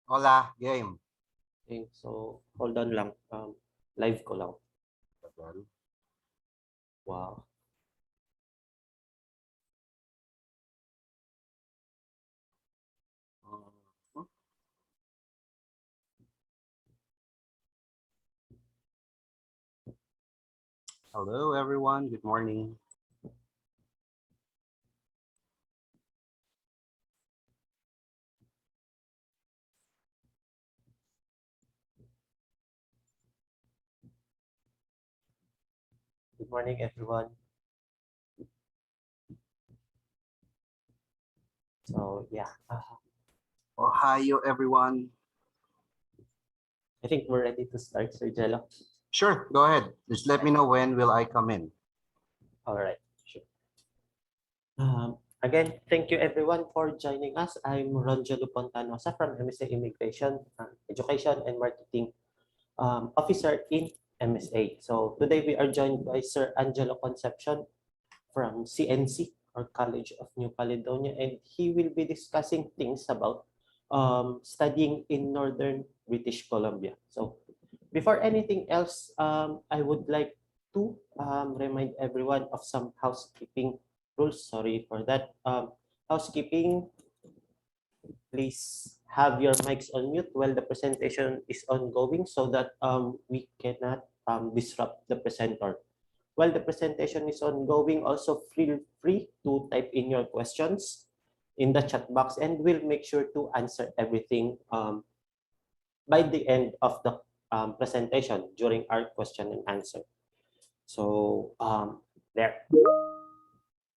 Hola, game. Okay, so hold on lang. Live ko lang. Wow. Hello, everyone. Good morning. Good morning, everyone. So yeah, Ohio, everyone. I think we're ready to start, Sir Jello. Sure, go ahead. Just let me know when will I come in. All right, sure. Again, thank you everyone for joining us. I'm Angelo from MSA Immigration, Education and Marketing Officer in MSA. So today we are joined by Sir Angelo Concepcion from CNC or College of New Caledonia, and he will be discussing things about studying in Northern British Columbia. So before anything else, I would like to remind everyone of some housekeeping rules. Sorry for that. Housekeeping, please have your mics on mute while the presentation is ongoing so that we cannot disrupt the presenter. While the presentation is ongoing, also feel free to type in your questions in the chat box, and we'll make sure to answer everything by the end of the presentation during our question and answer. So there.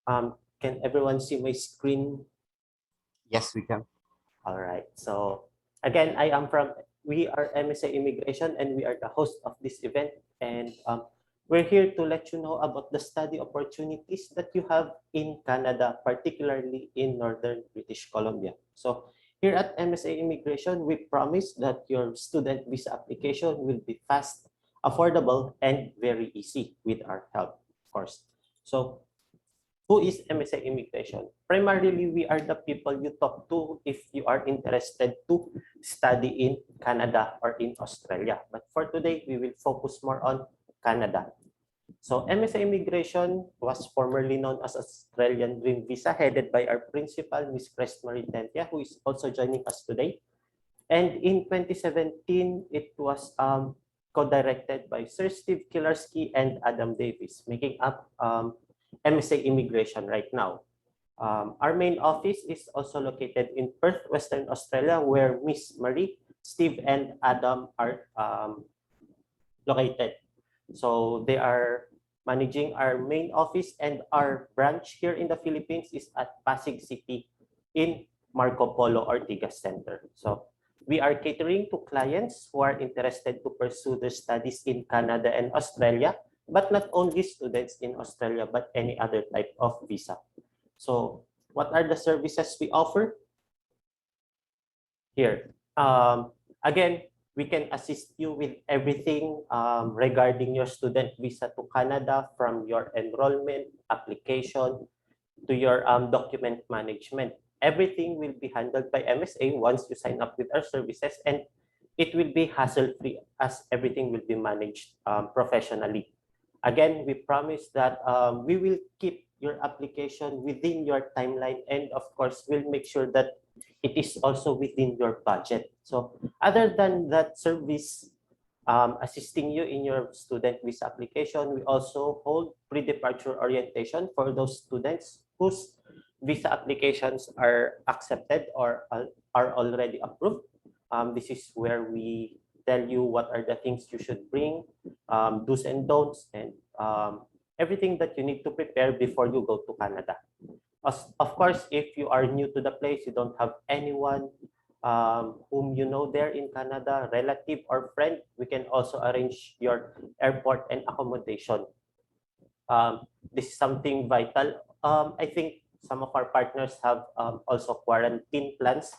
Can everyone see my screen? Yes, we can. All right. So again, we are MSA Immigration, and we are the host of this event. And we're here to let you know about the study opportunities that you have in Canada, particularly in Northern British Columbia. So here at MSA Immigration, we promise that your student visa application will be fast, affordable, and very easy with our help, of course. So who is MSA Immigration? Primarily, we are the people you talk to if you are interested to study in Canada or in Australia. But for today, we will focus more on Canada. So MSA Immigration was formerly known as Australian Dream Visa, headed by our principal, Ms. Crestmarie Tentia, who is also joining us today. And in 2017, it was co-directed by Sir Steve Kilarski and Adam Davis, making up MSA Immigration right now. Our main office is also located in Perth, Western Australia, where Miss Marie, Steve, and Adam are located. So they are managing our main office, and our branch here in the Philippines is at Pasig City in Marco Polo Ortigas Center. So we are catering to clients who are interested to pursue their studies in Canada and Australia, but not only students in Australia, but any other type of visa. So what are the services we offer? Here. Again, we can assist you with everything regarding your student visa to Canada, from your enrollment, application, to your document management. Everything will be handled by MSA once you sign up with our services, and it will be hassle-free as everything will be managed professionally. Again, we promise that we will keep your application within your timeline, and of course, we'll make sure that it is also within your budget. So other than that service, assisting you in your student visa application, we also hold pre-departure orientation for those students whose visa applications are accepted or are already approved. This is where we tell you what are the things you should bring, do's and don'ts, and everything that you need to prepare before you go to Canada. Of course, if you are new to the place, you don't have anyone whom you know there in Canada, relative or friend, we can also arrange your airport and accommodation. This is something vital. I think some of our partners have also quarantine plans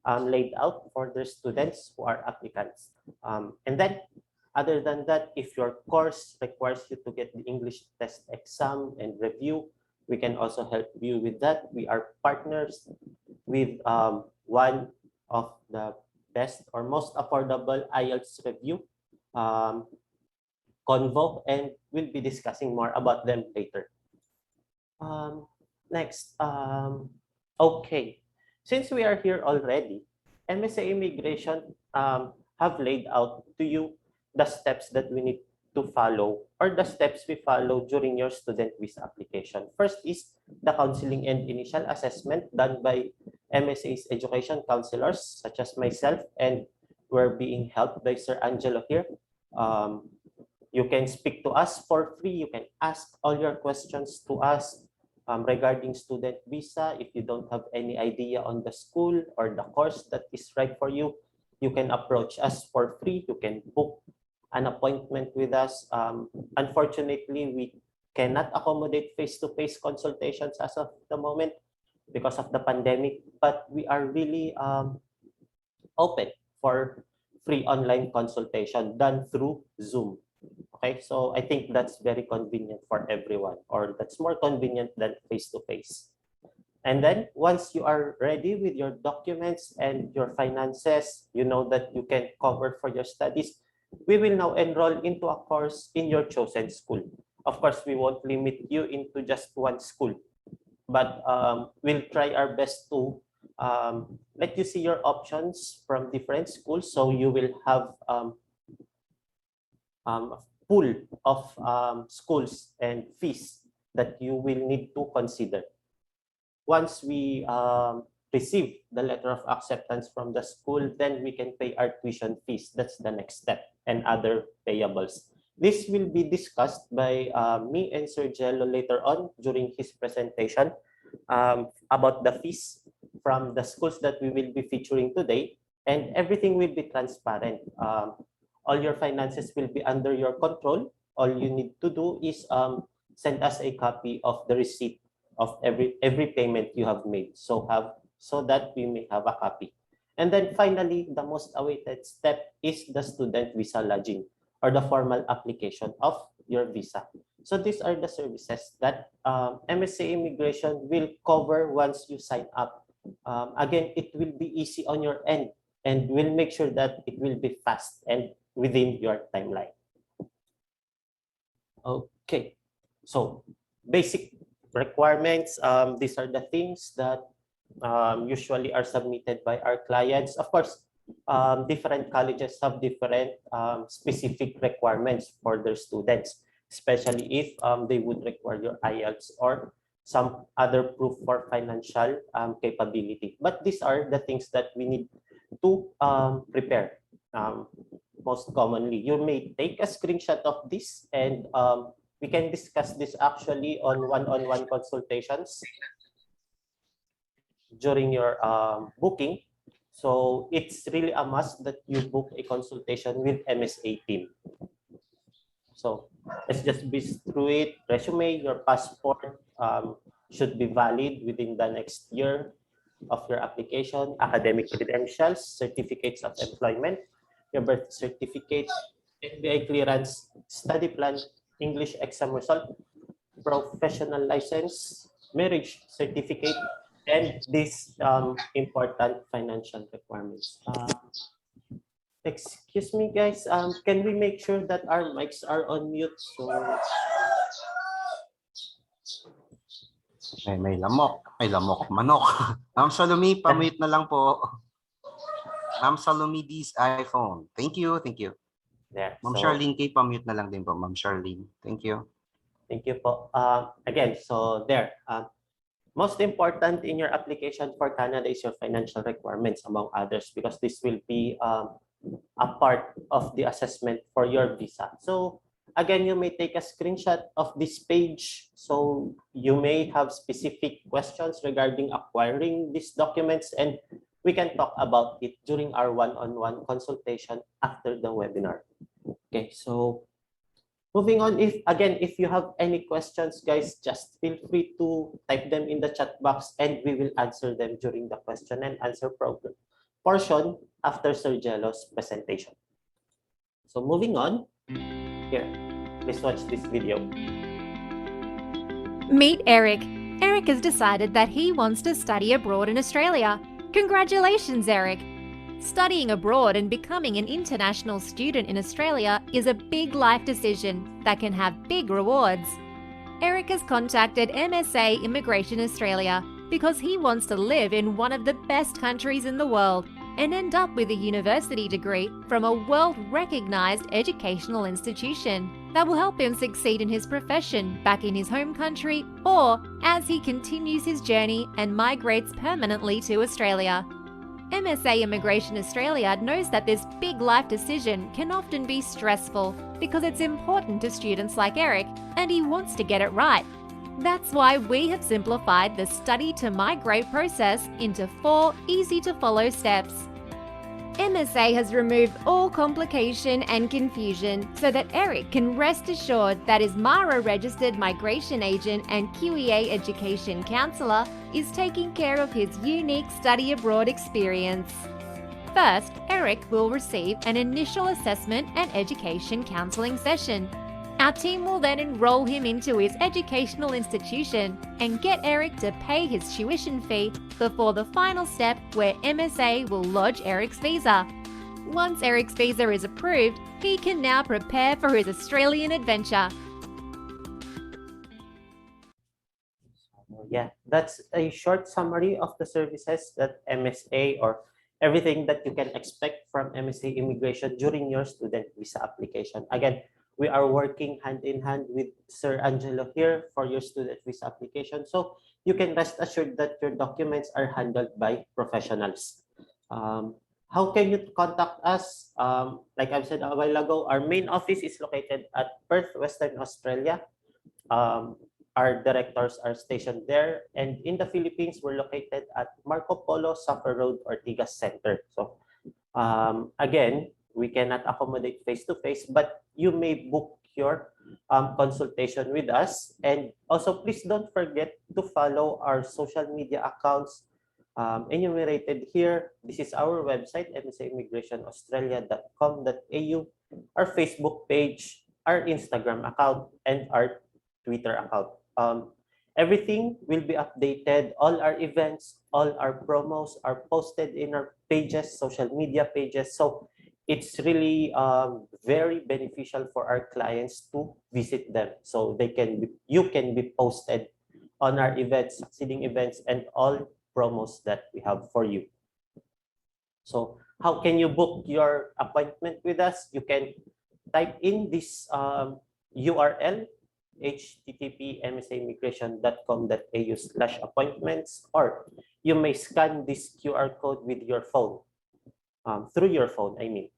laid out for their students who are applicants. And then, other than that, if your course requires you to get the English test exam and review, we can also help you with that. We are partners with one of the best or most affordable IELTS review convo, and we'll be discussing more about them later. Next, okay. Since we are here already, MSA Immigration have laid out to you the steps that we need to follow, or the steps we follow during your student visa application. First is the counseling and initial assessment done by MSA's education counselors, such as myself, and we're being helped by Sir Angelo here. You can speak to us for free. You can ask all your questions to us regarding student visa. If you don't have any idea on the school or the course that is right for you, you can approach us for free. You can book an appointment with us. Unfortunately, we cannot accommodate face-to-face consultations as of the moment because of the pandemic, but we are really open for free online consultation done through Zoom. Okay, so I think that's very convenient for everyone, or that's more convenient than face-to-face. And then once you are ready with your documents and your finances, you know that you can cover for your studies, we will now enroll into a course in your chosen school. Of course, we won't limit you into just one school, but we'll try our best to let you see your options from different schools, so you will have pool of schools and fees that you will need to consider. Once we receive the letter of acceptance from the school, then we can pay our tuition fees. That's the next step, and other payables. This will be discussed by me and Sir Angelo later on during his presentation about the fees from the schools that we will be featuring today, and everything will be transparent. All your finances will be under your control. All you need to do is send us a copy of the receipt of every payment you have made, so that we may have a copy. And then finally, the most awaited step is the student visa lodging, or the formal application of your visa. So these are the services that MSA Immigration will cover once you sign up. Again, it will be easy on your end, and we'll make sure that it will be fast and within your timeline. Okay, so basic requirements. These are the things that usually are submitted by our clients. Of course, different colleges have different specific requirements for their students, especially if they would require your IELTS or some other proof for financial capability. But these are the things that we need to prepare. Most commonly, you may take a screenshot of this, and we can discuss this actually on one-on-one consultations during your booking. So it's really a must that you book a consultation with MSA team. So let's just be through it. Resume, your passport should be valid within the next year of your application. Academic credentials, certificates of employment, your birth certificate, FBI clearance, study plan, English exam result, professional license, marriage certificate, and these important financial requirements. Excuse me, guys. Can we make sure that our mics are on mute? So May lamok. Ay, lamok. Manok. Ma'am Salumi, pamute na lang po. Ma'am Salumi, this iPhone. Thank you. Thank you. there. Ma'am So, Charlene, kay pamute na lang din po. Ma'am Charlene. Thank you. thank you po. Again, so there. Most important in your application for Canada is your financial requirements, among others, because this will be a part of the assessment for your visa. So again, you may take a screenshot of this page. So you may have specific questions regarding acquiring these documents, and we can talk about it during our one-on-one consultation after the webinar. Okay, so moving on, if you have any questions, guys, just feel free to type them in the chat box, and we will answer them during the question and answer portion after Sir Angelo's presentation. So moving on, here, please watch this video. Meet Eric. Eric has decided that he wants to study abroad in Australia. Congratulations, Eric. Studying abroad and becoming an international student in Australia is a big life decision that can have big rewards. Eric has contacted MSA Immigration Australia because he wants to live in one of the best countries in the world and end up with a university degree from a world-recognized educational institution that will help him succeed in his profession back in his home country or as he continues his journey and migrates permanently to Australia. MSA Immigration Australia knows that this big life decision can often be stressful because it's important to students like Eric and he wants to get it right. That's why we have simplified the study to migrate process into 4 easy-to-follow steps. MSA has removed all complication and confusion so that Eric can rest assured that his MARA-registered migration agent and QEA education counsellor is taking care of his unique study abroad experience. First, Eric will receive an initial assessment and education counselling session. Our team will then enroll him into his educational institution and get Eric to pay his tuition fee before the final step where MSA will lodge Eric's visa. Once Eric's visa is approved, he can now prepare for his Australian adventure. Yeah, that's a short summary of the services that MSA or everything that you can expect from MSA Immigration during your student visa application. Again, we are working hand in hand with Sir Angelo here for your student visa application. So you can rest assured that your documents are handled by professionals. How can you contact us? Like I've said a while ago, our main office is located at Perth, Western Australia. Our directors are stationed there. And in the Philippines, we're located at Marco Polo, Suffer Road, Ortigas Center. So again, we cannot accommodate face-to-face, but you may book your consultation with us. And also, please don't forget to follow our social media accounts enumerated here. This is our website, msaimmigrationaustralia.com.au, our Facebook page, our Instagram account, and our Twitter account. Everything will be updated. All our events, all our promos are posted in our pages, social media pages. So it's really very beneficial for our clients to visit them. So you can be posted on our events, succeeding events, and all promos that we have for you. So how can you book your appointment with us? You can type in this URL, http://msaimmigration.com.au/appointments, or you may scan this QR code with your phone, through your phone, I mean.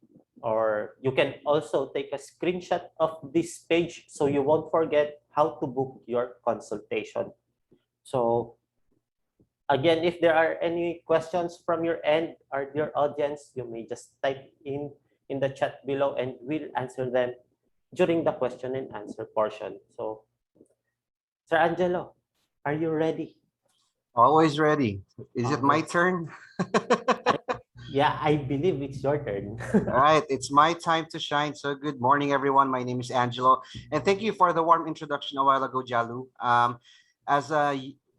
Or you can also take a screenshot of this page so you won't forget how to book your consultation. So again, if there are any questions from your end or your audience, you may just type in the chat below and we'll answer them during the question and answer portion. So, Sir Angelo, are you ready? Always ready. Is it my turn? Yeah, I believe it's your turn. All right, it's my time to shine. So good morning, everyone. My name is Angelo, and thank you for the warm introduction a while ago, Jalu.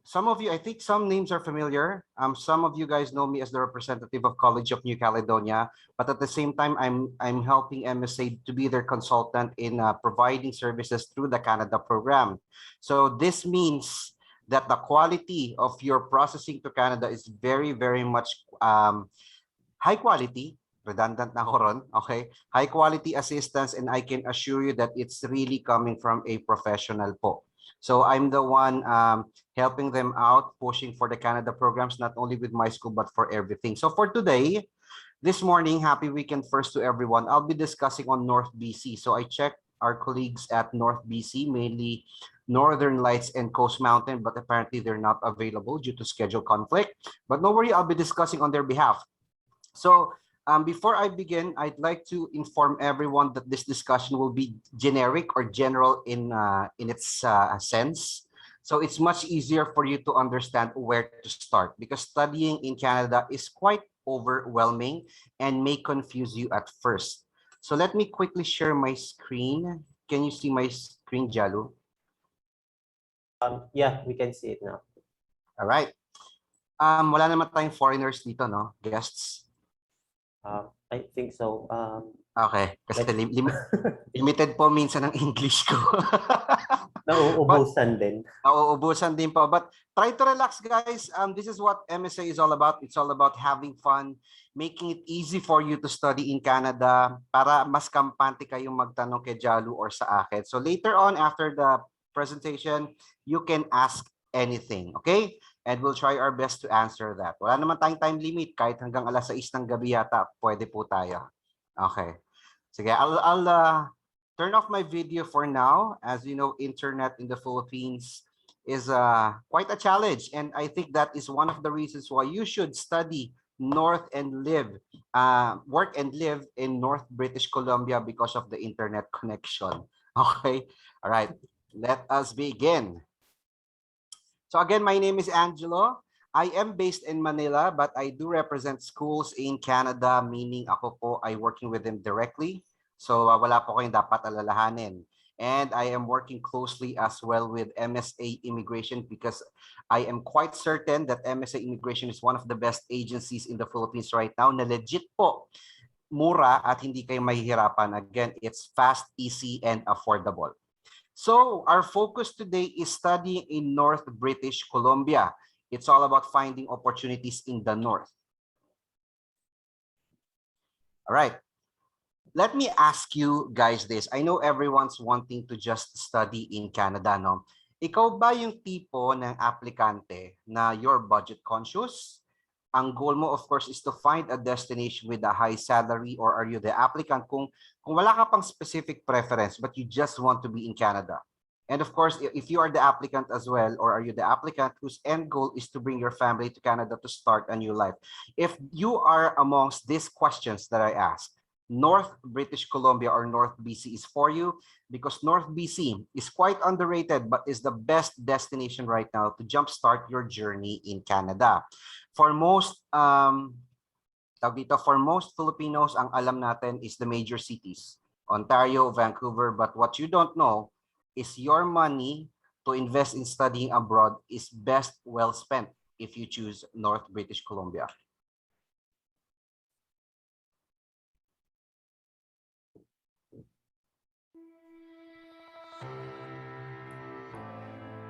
Some of you, I think some names are familiar. Some of you guys know me as the representative of College of New Caledonia, but at the same time, I'm helping MSA to be their consultant in providing services through the Canada program. So this means that the quality of your processing to Canada is very, very much high quality, redundant na ako ron, okay? High quality assistance, and I can assure you that it's really coming from a professional po. So I'm the one helping them out, pushing for the Canada programs, not only with my school, but for everything. So for today, this morning, happy weekend first to everyone. I'll be discussing on North BC. So I checked our colleagues at North BC, mainly Northern Lights and Coast Mountain, but apparently they're not available due to schedule conflict. But no worry, I'll be discussing on their behalf. So before I begin, I'd like to inform everyone that this discussion will be generic or general in its sense. So it's much easier for you to understand where to start, because studying in Canada is quite overwhelming and may confuse you at first. So let me quickly share my screen. Can you see my screen, Jalu? Yeah, we can see it now. All right. Wala naman tayong foreigners dito, no? Guests. I think so. Okay, kasi Like, limited po minsan ang English ko. But nauubusan din. nauubusan din po. But try to relax, guys. This is what MSA is all about. It's all about having fun, making it easy for you to study in Canada para mas kampante kayong magtanong kay Jalu or sa akin. So later on, after the presentation, you can ask anything, okay? And we'll try our best to answer that. Wala naman tayong time limit. Kahit hanggang alas 6 ng gabi yata, pwede po tayo. Okay. Sige, I'll turn off my video for now. As you know, internet in the Philippines is quite a challenge. And I think that is one of the reasons why you should study North and work and live in North British Columbia because of the internet connection. Okay, all right, let us begin. So again, my name is Angelo. I am based in Manila, but I do represent schools in Canada, meaning ako po ay working with them directly. So wala po kayong dapat alalahanin. And I am working closely as well with MSA Immigration because I am quite certain that MSA Immigration is one of the best agencies in the Philippines right now na legit po, mura at hindi kayo mahihirapan. Again, it's fast, easy, and affordable. So our focus today is studying in North British Columbia. It's all about finding opportunities in the North. All right. Let me ask you guys this. I know everyone's wanting to just study in Canada, no? Ikaw ba yung tipo ng aplikante na you're budget conscious? Ang goal mo, of course, is to find a destination with a high salary, or are you the applicant kung wala ka pang specific preference but you just want to be in Canada? And of course, if you are the applicant as well, or are you the applicant whose end goal is to bring your family to Canada to start a new life? If you are amongst these questions that I asked, North British Columbia or North BC is for you, because North BC is quite underrated but is the best destination right now to jumpstart your journey in Canada. For most for most Filipinos, ang alam natin is the major cities, Ontario, Vancouver, but what you don't know is your money to invest in studying abroad is best well spent if you choose North British Columbia.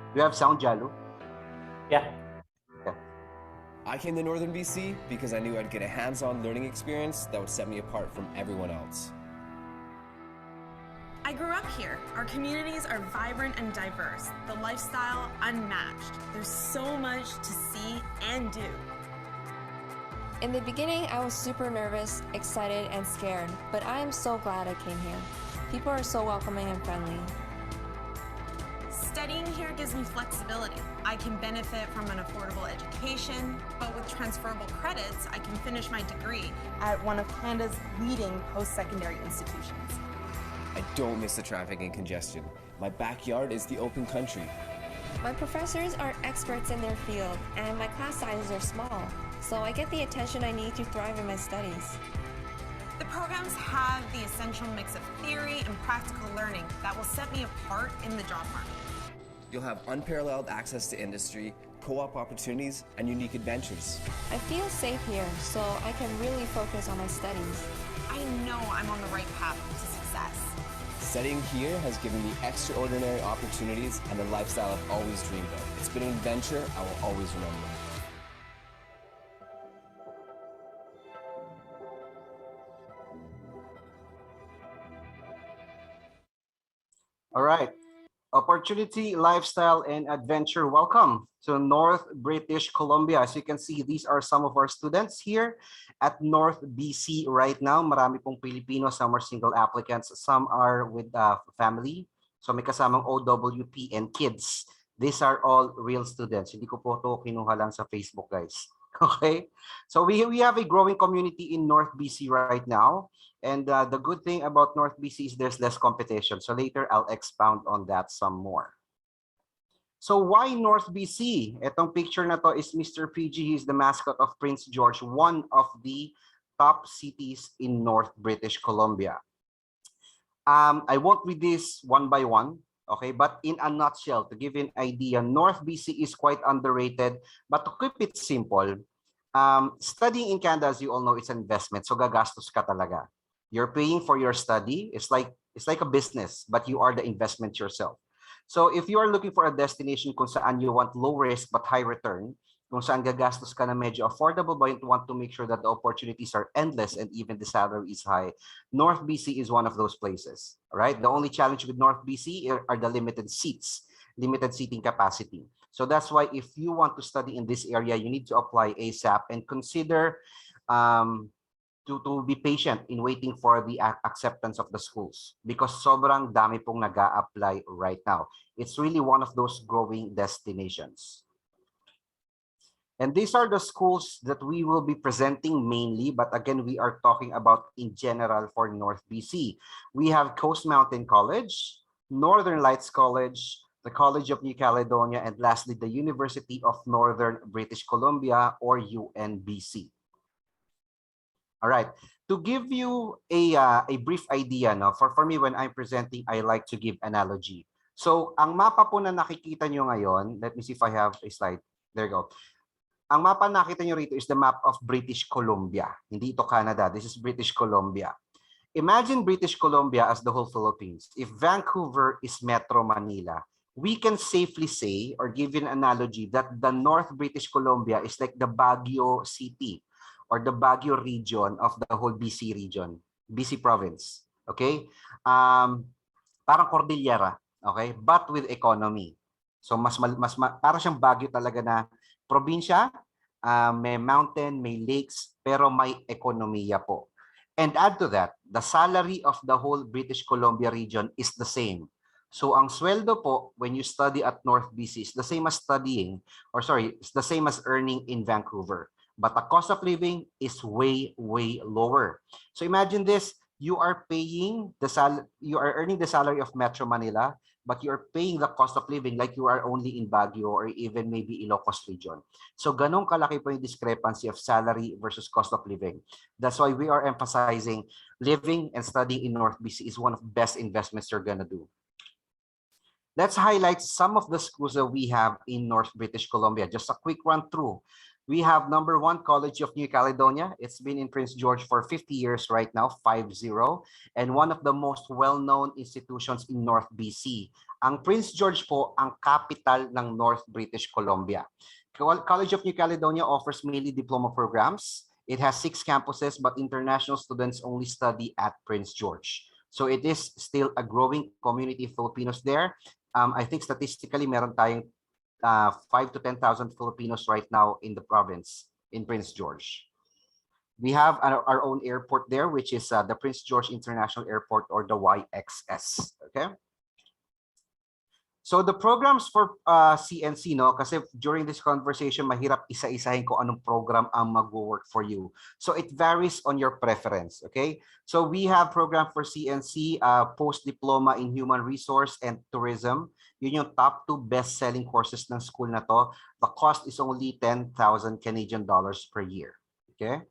Do you have sound, Jalu? Yeah. I came to Northern BC because I knew I'd get a hands-on learning experience that would set me apart from everyone else. I grew up here. Our communities are vibrant and diverse. The lifestyle unmatched. There's so much to see and do. In the beginning, I was super nervous, excited, and scared, but I am so glad I came here. People are so welcoming and friendly. Studying here gives me flexibility. I can benefit from an affordable education, but with transferable credits, I can finish my degree at one of Canada's leading post-secondary institutions. I don't miss the traffic and congestion. My backyard is the open country. My professors are experts in their field, and my class sizes are small, so I get the attention I need to thrive in my studies. The programs have the essential mix of theory and practical learning that will set me apart in the job market. You'll have unparalleled access to industry, co-op opportunities, and unique adventures. I feel safe here, so I can really focus on my studies. I know I'm on the right path to success. Studying here has given me extraordinary opportunities and the lifestyle I've always dreamed of. It's been an adventure I will always remember. All right. Opportunity, lifestyle, and adventure. Welcome to North British Columbia. As you can see, these are some of our students here at North BC right now. Marami pong Pilipino, some are single applicants, some are with family. So may kasamang OWP and kids. These are all real students. Hindi ko po ito kinuha lang sa Facebook, guys. Okay? So we have a growing community in North BC right now. And the good thing about North BC is there's less competition. So later, I'll expound on that some more. So why North BC? Itong picture na to is Mr. PG. He's the mascot of Prince George, one of the top cities in North British Columbia. I won't read this one by one, okay? But in a nutshell, to give you an idea, North BC is quite underrated. But to keep it simple, Studying in Canada, as you all know, it's an investment. So gagastos ka talaga. You're paying for your study. It's like a business, but you are the investment yourself. So if you are looking for a destination kung saan you want low risk but high return, kung saan gagastos ka na medyo affordable but you want to make sure that the opportunities are endless and even the salary is high, North BC is one of those places. All right. The only challenge with North BC are the limited seats, limited seating capacity. So that's why if you want to study in this area, you need to apply ASAP and consider to be patient in waiting for the acceptance of the schools because sobrang dami pong nag-a-apply right now. It's really one of those growing destinations. And these are the schools that we will be presenting mainly, but again, we are talking about in general for North BC. We have Coast Mountain College, Northern Lights College, the College of New Caledonia, and lastly, the University of Northern British Columbia or UNBC. All right, to give you a brief idea, no, for me, when I'm presenting, I like to give analogy. So, ang mapa po na nakikita nyo ngayon, let me see if I have a slide. There you go. Ang mapa na nakita nyo rito is the map of British Columbia. Hindi ito Canada. This is British Columbia. Imagine British Columbia as the whole Philippines. If Vancouver is Metro Manila, we can safely say or give an analogy that the North British Columbia is like the Baguio City or the Baguio region of the whole BC region, BC province. Okay? Parang Cordillera. Okay? But with economy. So parang siyang Baguio talaga na probinsya, may mountain, may lakes, pero may ekonomiya po. And add to that, the salary of the whole British Columbia region is the same. So ang sweldo po when you study at North BC is the same as it's the same as earning in Vancouver. But the cost of living is way, way lower. So imagine this, you are earning the salary of Metro Manila, but you're paying the cost of living like you are only in Baguio or even maybe Ilocos region. So ganun kalaki po yung discrepancy of salary versus cost of living. That's why we are emphasizing living and studying in North BC is one of the best investments you're gonna do. Let's highlight some of the schools that we have in North British Columbia. Just a quick run through. We have number 1, College of New Caledonia. It's been in Prince George for 50 years right now, 50, and one of the most well-known institutions in North BC. Ang Prince George po ang capital ng North British Columbia. College of New Caledonia offers mainly diploma programs. It has 6 campuses, but international students only study at Prince George. So it is still a growing community of Filipinos there. I think statistically, meron tayong 5,000 to 10,000 Filipinos right now in the province, in Prince George. We have our own airport there, which is the Prince George International Airport or the YXS, okay? So the programs for CNC, no, kasi during this conversation, mahirap isa-isahin ko anong program ang mag-work for you. So it varies on your preference, okay? So we have program for CNC, post-diploma in human resource and tourism. Yun yung top 2 best-selling courses ng school na to. The cost is only 10,000 Canadian dollars per year, okay?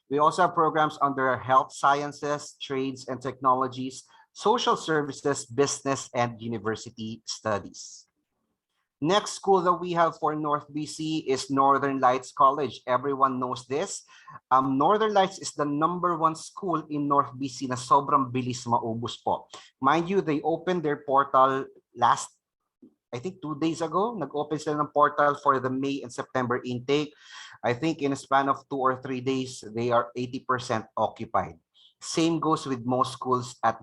We also have programs under health sciences, trades and technologies, social services, business, and university studies. Next school that we have for North BC is Northern Lights College. Everyone knows this. Northern Lights is the #1 school in North BC na sobrang bilis maubos po. Mind you, they opened their portal I think 2 days ago. Nag-open sila ng portal for the May and September intake. I think in a span of 2 or 3 days, they are 80% occupied. Same goes with most schools at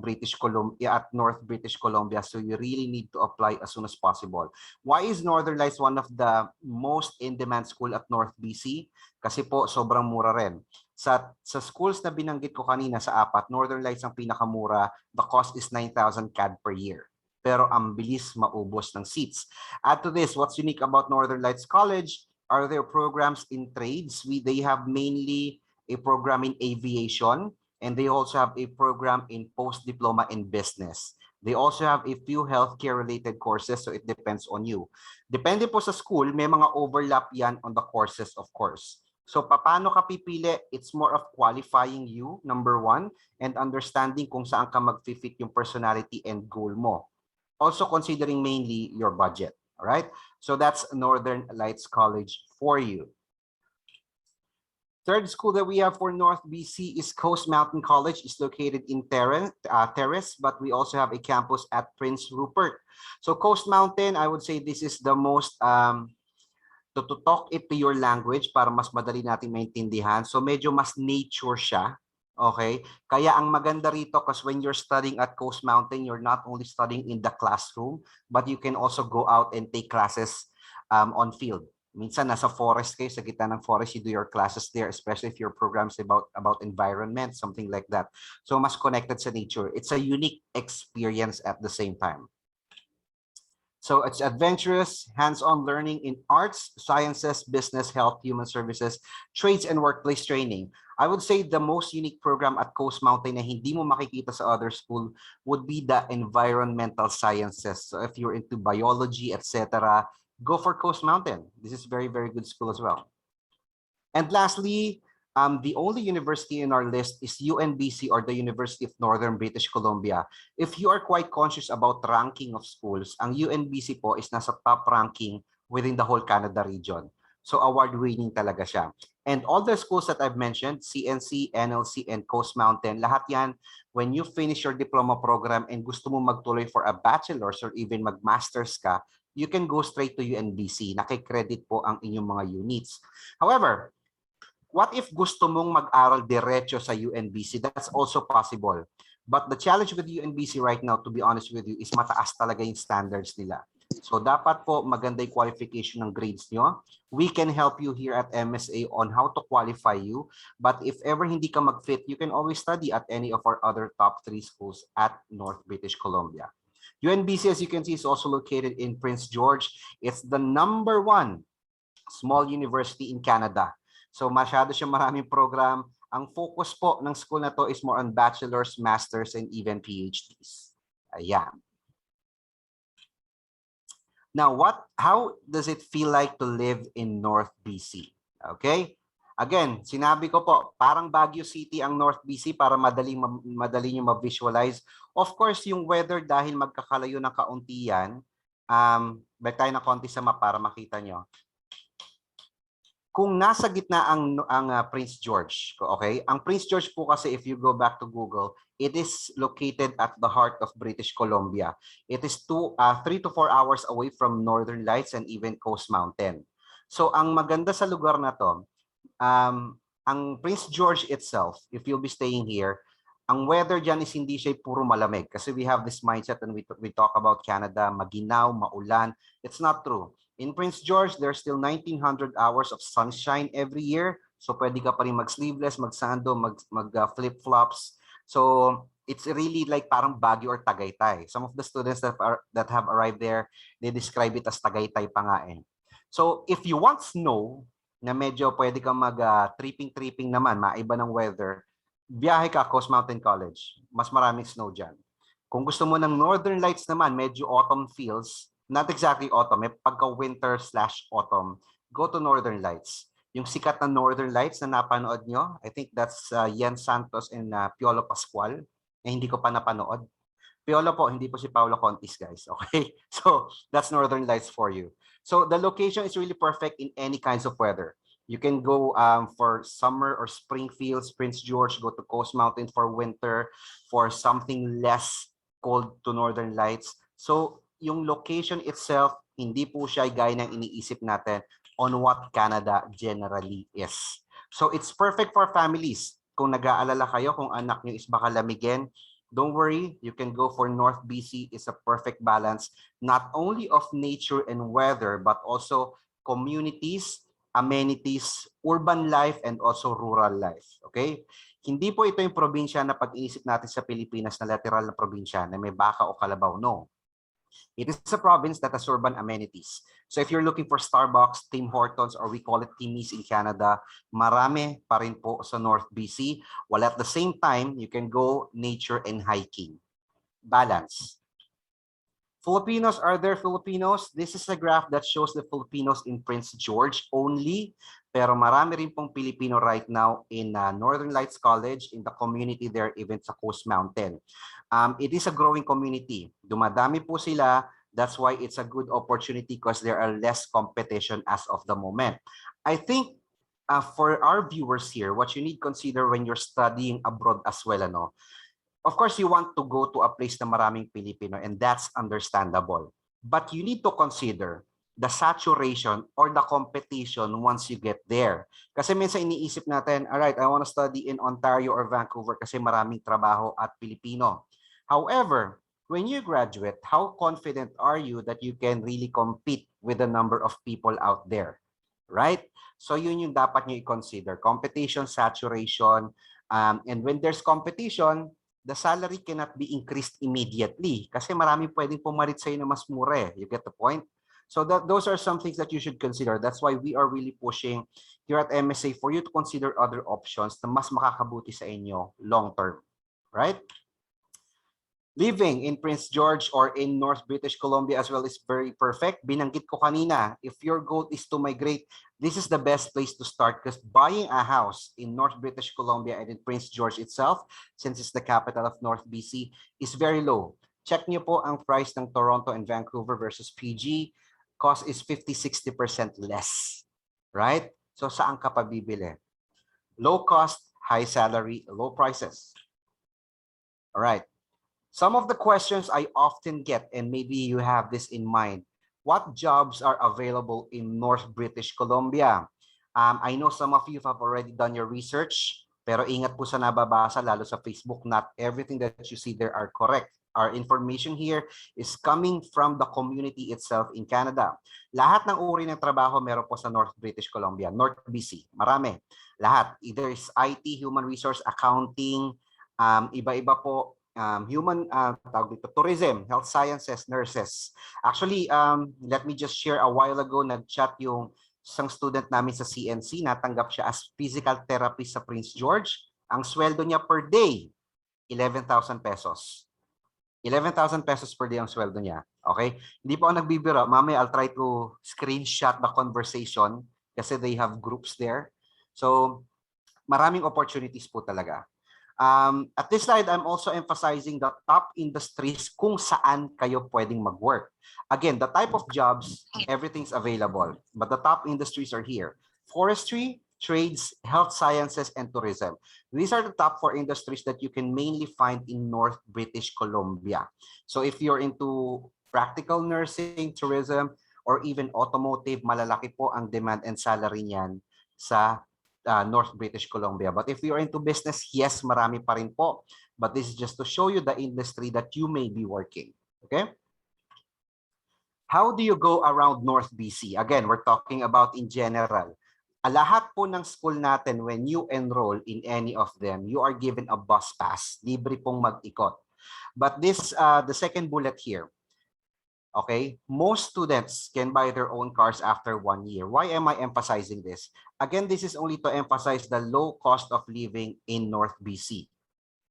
North British Columbia. So you really need to apply as soon as possible. Why is Northern Lights one of the most in-demand school at North BC? Kasi po sobrang mura rin. Sa schools na binanggit ko kanina sa 4, Northern Lights ang pinakamura. The cost is 9,000 CAD per year. Pero ang bilis maubos ng seats. Add to this, what's unique about Northern Lights College are their programs in trades. They have mainly a program in aviation, and they also have a program in post-diploma in business. They also have a few healthcare-related courses, so it depends on you. Depende po sa school, may mga overlap yan on the courses, of course. So paano ka pipili? It's more of qualifying you, #1, and understanding kung saan ka mag-fit yung personality and goal mo. Also considering mainly your budget, all right? So that's Northern Lights College for you. Third school that we have for North BC is Coast Mountain College. It's located in Terrace, but we also have a campus at Prince Rupert. So Coast Mountain, I would say this is the most, to talk it to your language para mas madali nating maintindihan. So medyo mas nature siya. Okay? Kaya ang maganda rito, because when you're studying at Coast Mountain, you're not only studying in the classroom, but you can also go out and take classes on field. Minsan nasa forest kayo, sa gitna ng forest, you do your classes there, especially if your programs about environment, something like that. So mas connected sa nature. It's a unique experience at the same time. So it's adventurous, hands-on learning in arts, sciences, business, health, human services, trades, and workplace training. I would say the most unique program at Coast Mountain na hindi mo makikita sa other school would be the environmental sciences. So if you're into biology, etc., go for Coast Mountain. This is very, very good school as well. And lastly, the only university in our list is UNBC, or the University of Northern British Columbia. If you are quite conscious about ranking of schools, ang UNBC po is nasa top ranking within the whole Canada region. So award-winning talaga siya. And all the schools that I've mentioned, CNC, NLC, and Coast Mountain, lahat yan, when you finish your diploma program and gusto mo magtuloy for a bachelor's or even mag-master's ka, you can go straight to UNBC. Nakikredit po ang inyong mga units. However, what if gusto mong mag-aral diretso sa UNBC? That's also possible. But the challenge with UNBC right now, to be honest with you, is mataas talaga yung standards nila. So dapat po maganda yung qualification ng grades nyo. We can help you here at MSA on how to qualify you. But if ever hindi ka mag-fit, you can always study at any of our other top 3 schools at North British Columbia. UNBC, as you can see, is also located in Prince George. It's the #1 small university in Canada. So masyado siyang maraming program. Ang focus po ng school na to is more on bachelor's, master's, and even PhDs. Ayan. Now, how does it feel like to live in North BC? Okay? Again, sinabi ko po, parang Baguio City ang North BC para madali nyo ma-visualize. Of course, yung weather dahil magkakalayo ng kaunti yan, balik tayo ng konti sa map para makita nyo. Kung nasa gitna ang Prince George, okay? Ang Prince George po kasi, if you go back to Google, it is located at the heart of British Columbia. It is 3 to 4 hours away from Northern Lights and even Coast Mountain. So ang maganda sa lugar na to, ang Prince George itself, if you'll be staying here, ang weather dyan is hindi siya puro malamig. Kasi we have this mindset and we talk about Canada, maginaw, maulan. It's not true. In Prince George, there's still 1,900 hours of sunshine every year. So pwede ka pa rin mag-sleeveless, mag-sando, mag-flip-flops. So it's really like parang Baguio or Tagaytay. Some of the students that have arrived there, they describe it as Tagaytay pa nga eh. So if you want snow, na medyo pwede kang mag-tripping naman, maiba ng weather, biyahe ka Coast Mountain College. Mas maraming snow dyan. Kung gusto mo ng Northern Lights naman, medyo autumn feels, not exactly autumn, may pagka-winter/autumn, go to Northern Lights. Yung sikat na Northern Lights na napanood nyo, I think that's Yen Santos and Piolo Pascual, na hindi ko pa napanood. Piolo po, hindi po si Paolo Contis, guys. Okay? So, that's Northern Lights for you. So, the location is really perfect in any kinds of weather. You can go for summer or spring fields, Prince George, go to Coast Mountain for winter, for something less cold to Northern Lights. So, yung location itself, hindi po siya gaya ng iniisip natin on what Canada generally is. So it's perfect for families. Kung nag-aalala kayo kung anak nyo is baka lamigin, don't worry, you can go for North BC. It's a perfect balance, not only of nature and weather, but also communities, amenities, urban life, and also rural life. Okay? Hindi po ito yung probinsya na pag-iisip natin sa Pilipinas na literal na probinsya na may baka o kalabaw. No. It is a province that has urban amenities. So if you're looking for Starbucks, Tim Hortons, or we call it Timmy's in Canada, marami pa rin po sa North BC. While at the same time, you can go nature and hiking. Balance. Filipinos, are there Filipinos? This is a graph that shows the Filipinos in Prince George only. Pero marami rin pong Pilipino right now in Northern Lights College, in the community there, even sa Coast Mountain. It is a growing community. Dumadami po sila. That's why it's a good opportunity because there are less competition as of the moment. I think for our viewers here, what you need to consider when you're studying abroad as well, ano, of course, you want to go to a place na maraming Pilipino, and that's understandable. But you need to consider the saturation or the competition once you get there. Kasi minsan iniisip natin, all right, I want to study in Ontario or Vancouver kasi maraming trabaho at Pilipino. However, when you graduate, how confident are you that you can really compete with the number of people out there? Right? So yun yung dapat nyo i-consider. Competition, saturation, and when there's competition, the salary cannot be increased immediately kasi marami pwedeng pumalit sa'yo na mas mura eh. You get the point? So those are some things that you should consider. That's why we are really pushing here at MSA for you to consider other options na mas makakabuti sa inyo long term. Right? Living in Prince George or in North British Columbia as well is very perfect. Binanggit ko kanina, if your goal is to migrate, this is the best place to start because buying a house in North British Columbia and in Prince George itself, since it's the capital of North BC, is very low. Check niyo po ang price ng Toronto and Vancouver versus PG. Cost is 50-60% less. Right? So saan ka pa bibili? Low cost, high salary, low prices. All right. Some of the questions I often get, and maybe you have this in mind, what jobs are available in North British Columbia? I know some of you have already done your research, pero ingat po sa nababasa, lalo sa Facebook, not everything that you see there are correct. Our information here is coming from the community itself in Canada. Lahat ng uri ng trabaho meron po sa North British Columbia, North BC, marami. Lahat, either is IT, human resource, accounting, iba-iba po, tawag dito, tourism, health sciences, nurses. Actually, let me just share, a while ago nag-chat yung isang student namin sa CNC, natanggap siya as physical therapist sa Prince George. Ang sweldo niya per day, 11,000 pesos. 11,000 pesos per day ang sweldo niya. Okay? Hindi po ako nagbibiro. Mamaya I'll try to screenshot the conversation kasi they have groups there. So, maraming opportunities po talaga. At this slide, I'm also emphasizing the top industries kung saan kayo pwedeng mag-work. Again, the type of jobs, everything's available. But the top industries are here. Forestry, trades, health sciences, and tourism. These are the top 4 industries that you can mainly find in North British Columbia. So if you're into practical nursing, tourism, or even automotive, malalaki po ang demand and salary niyan sa North British Columbia. But if you are into business, yes, marami pa rin po. But this is just to show you the industry that you may be working. Okay? How do you go around North BC? Again, we're talking about in general. Lahat po ng school natin, when you enroll in any of them, you are given a bus pass. Libre pong mag-ikot. But this, the second bullet here, okay, most students can buy their own cars after 1 year. Why am I emphasizing this? Again, this is only to emphasize the low cost of living in North BC.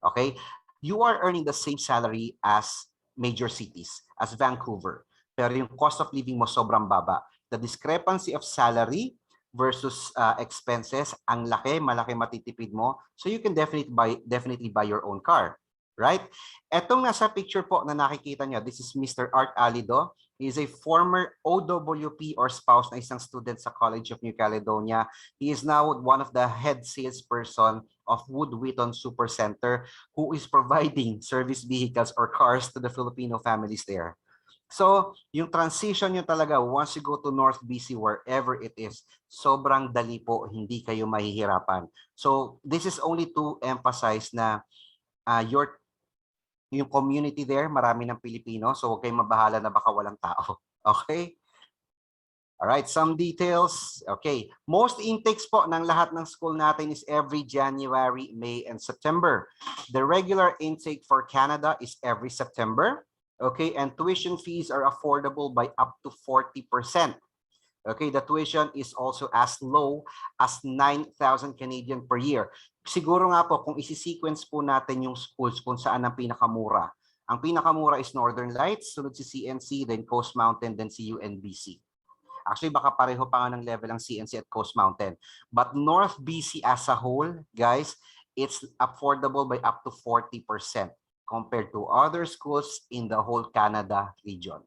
Okay, you are earning the same salary as major cities, as Vancouver. Pero yung cost of living mo sobrang baba. The discrepancy of salary versus expenses, ang laki, malaki matitipid mo. So you can definitely buy your own car. Right? Etong nasa picture po na nakikita nyo, this is Mr. Art Alido. He is a former OWP or spouse na isang student sa College of New Caledonia. He is now one of the head salesperson of Wood Wheaton Super Center who is providing service vehicles or cars to the Filipino families there. So, yung transition nyo talaga, once you go to North BC, wherever it is, sobrang dali po, hindi kayo mahihirapan. So, this is only to emphasize na yung community there, marami ng Pilipino, so huwag kayong mabahala na baka walang tao. Okay? Alright, some details. Okay, most intakes po ng lahat ng school natin is every January, May, and September. The regular intake for Canada is every September. Okay, and tuition fees are affordable by up to 40%. Okay, the tuition is also as low as 9,000 Canadian per year. Siguro nga po, kung isi-sequence po natin yung schools kung saan ang pinakamura. Ang pinakamura is Northern Lights, sunod si CNC, then Coast Mountain, then si UNBC. Actually, baka pareho pa nga ng level ang CNC at Coast Mountain. But North BC as a whole, guys, it's affordable by up to 40% compared to other schools in the whole Canada region.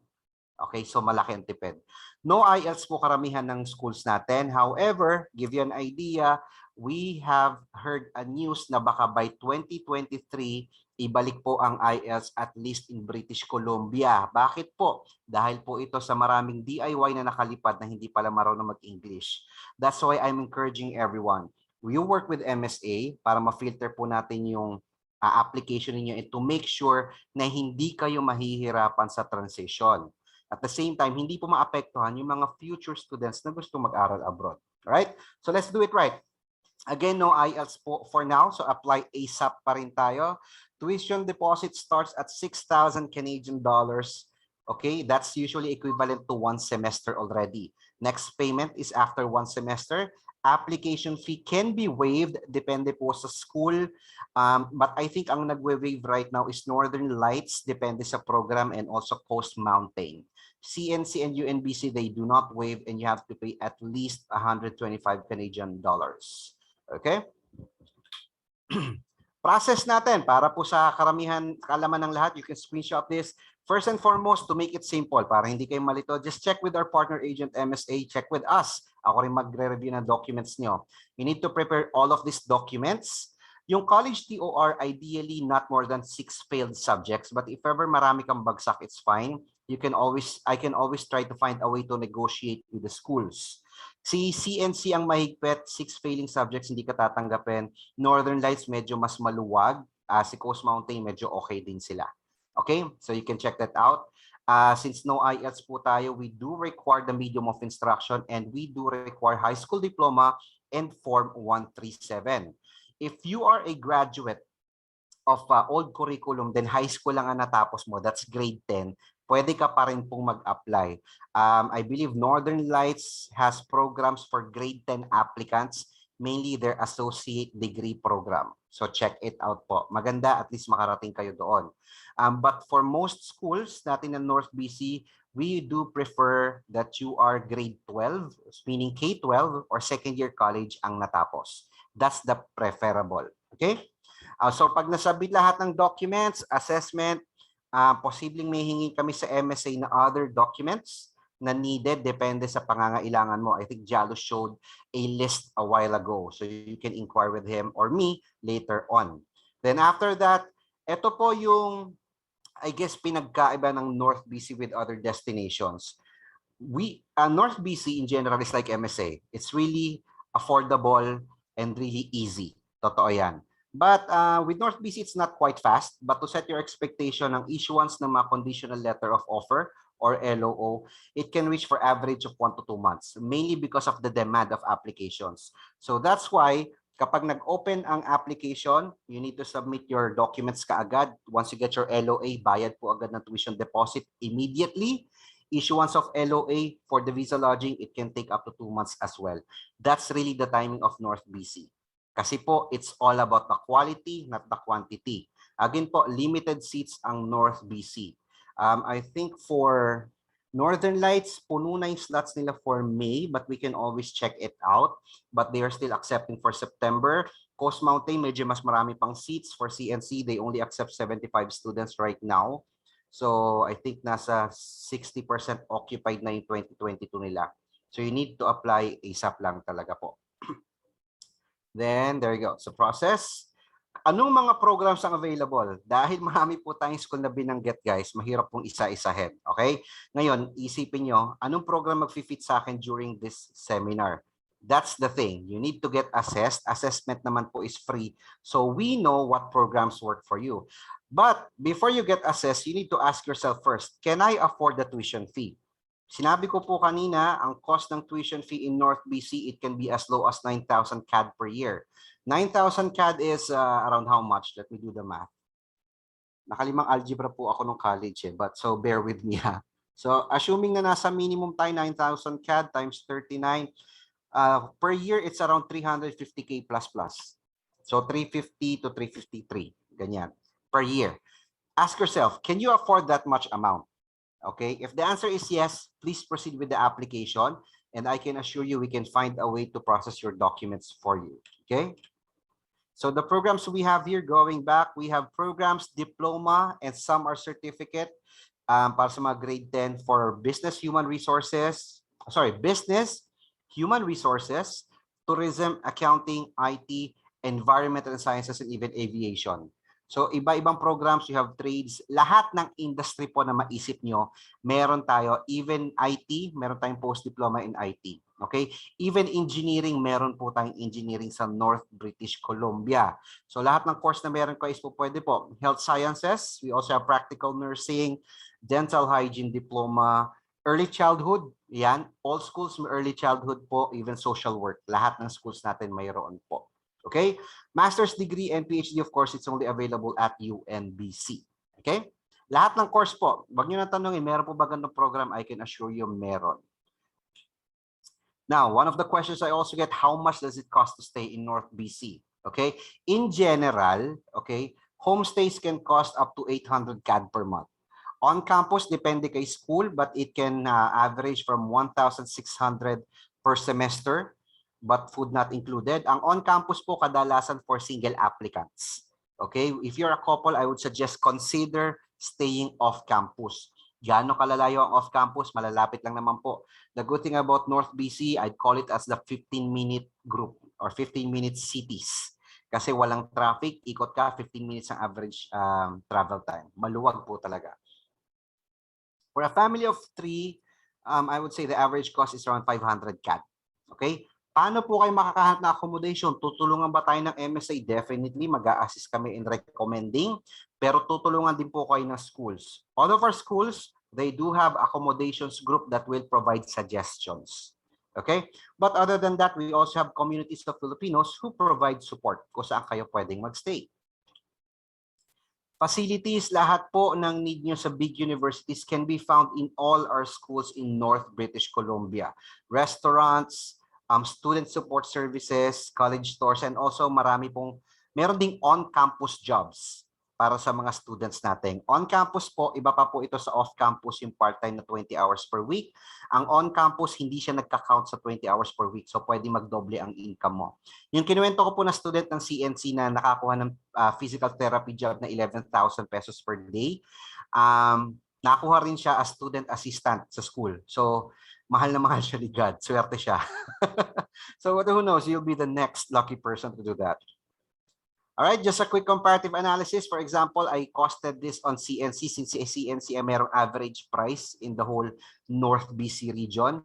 Okay, so malaki ang tipid. No IELTS po karamihan ng schools natin. However, give you an idea, we have heard a news na baka by 2023, ibalik po ang IELTS at least in British Columbia. Bakit po? Dahil po ito sa maraming DIY na nakalipad na hindi pala marunong mag-English. That's why I'm encouraging everyone. You work with MSA para ma-filter po natin yung application niyo and to make sure na hindi kayo mahihirapan sa transition. At the same time, hindi po maapektuhan yung mga future students na gusto mag-aral abroad. Alright? So let's do it right. Again, no IELTS po for now. So apply ASAP pa rin tayo. Tuition deposit starts at 6,000 Canadian dollars. Okay, that's usually equivalent to 1 semester already. Next payment is after 1 semester. Application fee can be waived depende po sa school. But I think ang nagwe-waive right now is Northern Lights, depende sa program, and also Coast Mountain. CNC and UNBC, they do not waive and you have to pay at least 125 Canadian dollars. Okay? Process natin para po sa karamihan kaalaman ng lahat, you can screenshot this. First and foremost, to make it simple, para hindi kayo malito, just check with our partner agent MSA, check with us. Ako rin magre-review ng documents nyo. You need to prepare all of these documents. Yung college TOR, ideally not more than 6 failed subjects, but if ever marami kang bagsak, it's fine. I can always try to find a way to negotiate with the schools. Si CNC ang mahigpit, 6 failing subjects hindi ka tatanggapin. Northern Lights medyo mas maluwag. Si Coast Mountain medyo okay din sila. Okay, so you can check that out. Since no IELTS po tayo, we do require the medium of instruction and we do require high school diploma and Form 137. If you are a graduate of old curriculum, then high school lang ang natapos mo, that's grade 10, pwede ka pa rin pong mag-apply. I believe Northern Lights has programs for grade 10 applicants, mainly their associate degree program. So check it out po. Maganda, at least makarating kayo doon. But for most schools natin in North BC, we do prefer that you are grade 12, meaning K-12 or second year college ang natapos. That's the preferable. Okay? So pag nasabit lahat ng documents, assessment, posibleng may hingin kami sa MSA na other documents na needed, depende sa pangangailangan mo. I think Jalo showed a list a while ago. So you can inquire with him or me later on. Then after that, ito po yung, I guess, pinagkaiba ng North BC with other destinations. North BC in general is like MSA. It's really affordable and really easy. Totoo yan. But with North BC, it's not quite fast. But to set your expectation, ang issuance ng mga conditional letter of offer or LOO, it can reach for average of 1 to 2 months, mainly because of the demand of applications. So that's why kapag nag-open ang application, you need to submit your documents kaagad. Once you get your LOA, bayad po agad ng tuition deposit immediately. Issuance of LOA for the visa lodging, it can take up to 2 months as well. That's really the timing of North BC. Kasi po, it's all about the quality, not the quantity. Again po, limited seats ang North BC. I think for Northern Lights, puno na yung slots nila for May, but we can always check it out. But they are still accepting for September. Coast Mountain, medyo mas marami pang seats. For CNC, they only accept 75 students right now. So I think nasa 60% occupied na yung 2022 nila. So you need to apply ASAP lang talaga po. Then, there you go. So process. Anong mga programs ang available? Dahil marami po tayong school na binanggit, guys, mahirap pong isa-isahin. Okay? Ngayon, isipin nyo, anong program mag-fit sa akin during this seminar? That's the thing. You need to get assessed. Assessment naman po is free. So we know what programs work for you. But before you get assessed, you need to ask yourself first, can I afford the tuition fee? Sinabi ko po kanina, ang cost ng tuition fee in North BC, it can be as low as 9,000 CAD per year. 9,000 CAD is around how much? Let me do the math. Nakalimang algebra po ako nung college but so bear with me ha. So assuming na nasa minimum tayo 9,000 CAD times 39, per year it's around 350K plus plus. So 350 to 353, ganyan, per year. Ask yourself, can you afford that much amount? Okay, if the answer is yes, please proceed with the application and I can assure you we can find a way to process your documents for you. Okay, so the programs we have here, going back, we have programs, diploma, and some are certificate. para sa mga grade 10 for business, human resources, human resources, tourism, accounting, IT, environmental sciences, and even aviation. So iba-ibang programs, you have trades, lahat ng industry po na maisip nyo, meron tayo, even IT, meron tayong post-diploma in IT. Okay? Even engineering, meron po tayong engineering sa North British Columbia. So lahat ng course na meron ko is po pwede po. Health sciences, we also have practical nursing, dental hygiene diploma, early childhood, yan, all schools may early childhood po, even social work. Lahat ng schools natin mayroon po. Okay? Master's degree and PhD, of course, it's only available at UNBC. Okay? Lahat ng course po, wag nyo na tanongin, meron po ba ganong program? I can assure you meron. Now, one of the questions I also get, how much does it cost to stay in North BC? Okay? In general, okay, homestays can cost up to 800 CAD per month. On campus, depende kay school, but it can average from 1,600 per semester, but food not included. Ang on-campus po kadalasan for single applicants. Okay? If you're a couple, I would suggest consider staying off-campus. Gaano kalalayo ang off-campus? Malalapit lang naman po. The good thing about North BC, I'd call it as the 15-minute group or 15-minute cities. Kasi walang traffic, ikot ka, 15 minutes ang average travel time. Maluwag po talaga. For a family of 3, I would say the average cost is around 500 CAD. Okay? Paano po kayo makakahanap na accommodation? Tutulungan ba tayo ng MSA? Definitely, mag-a-assist kami in recommending. Pero tutulungan din po kayo ng schools. All of our schools, they do have accommodations group that will provide suggestions. Okay? But other than that, we also have communities of Filipinos who provide support kung saan kayo pwedeng magstay. Facilities, lahat po ng need nyo sa big universities can be found in all our schools in North British Columbia. Restaurants, student support services, college stores, and also meron ding on-campus jobs para sa mga students natin. On-campus po, iba pa po ito sa off-campus, yung part-time na 20 hours per week. Ang on-campus, hindi siya nagka-count sa 20 hours per week. So, pwede magdoble ang income mo. Yung kinuwento ko po na student ng CNC na nakakuha ng physical therapy job na 11,000 pesos per day, nakuha rin siya as student assistant sa school. So, mahal na mahal siya ni God. Swerte siya. So, who knows? You'll be the next lucky person to do that. All right, just a quick comparative analysis. For example, I costed this on CNC since CNC ay merong average price in the whole North BC region.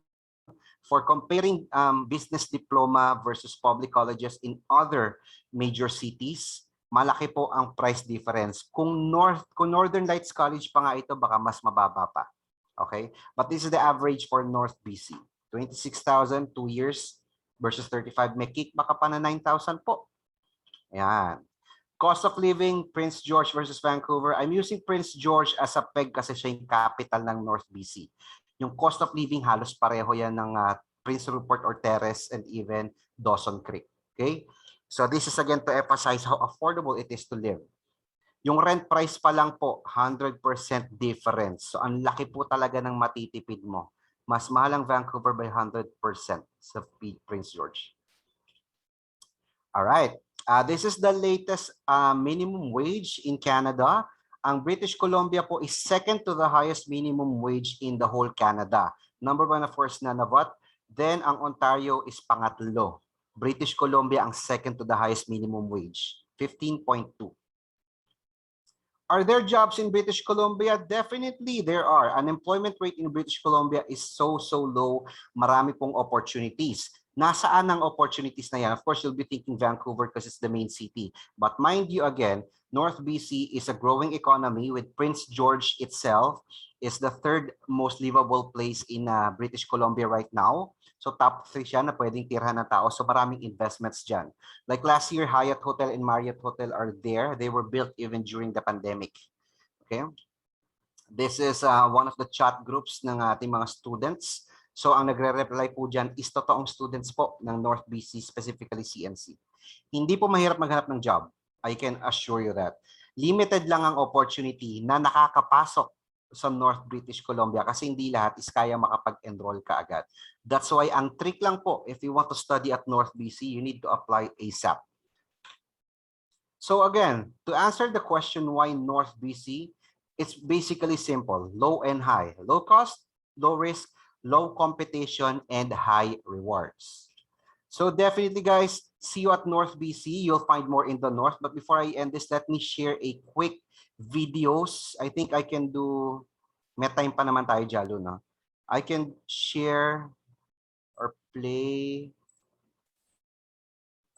For comparing business diploma versus public colleges in other major cities, malaki po ang price difference. Kung Northern Lights College pa nga ito, baka mas mababa pa. Okay? But this is the average for North BC. 26,000, 2 years versus 35. May kickback pa na 9,000 po. Ayan. Cost of living, Prince George versus Vancouver. I'm using Prince George as a peg kasi siya yung capital ng North BC. Yung cost of living halos pareho yan ng Prince Rupert or Terrace and even Dawson Creek. Okay? So this is again to emphasize how affordable it is to live. Yung rent price pa lang po, 100% difference. So ang laki po talaga ng matitipid mo. Mas mahal ang Vancouver by 100% sa Prince George. All right. This is the latest minimum wage in Canada. Ang British Columbia po is second to the highest minimum wage in the whole Canada. Number 1, of course, Nunavut. Then, ang Ontario is pangatlo. British Columbia ang second to the highest minimum wage, 15.2. Are there jobs in British Columbia? Definitely there are. Unemployment rate in British Columbia is so low. Marami pong opportunities. Nasaan ang opportunities na yan? Of course, you'll be thinking Vancouver because it's the main city. But mind you again, North BC is a growing economy with Prince George itself is the third most livable place in British Columbia right now. So top 3 siya na pwedeng tirhan ng tao. So maraming investments dyan. Like last year, Hyatt Hotel and Marriott Hotel are there. They were built even during the pandemic. Okay? This is one of the chat groups ng ating mga students. So ang nagre-reply po dyan is totoong students po ng North BC, specifically CNC. Hindi po mahirap maghanap ng job. I can assure you that. Limited lang ang opportunity na nakakapasok sa North British Columbia kasi hindi lahat is kaya makapag-enroll ka agad. That's why ang trick lang po, if you want to study at North BC, you need to apply ASAP. So again, to answer the question why North BC, it's basically simple, low and high, low cost, low risk, low competition, and high rewards. So definitely, guys, see you at North BC. You'll find more in the North. But before I end this, let me share a quick videos. I think I can do, may time pa naman tayo, Jalo, no? I can share or play.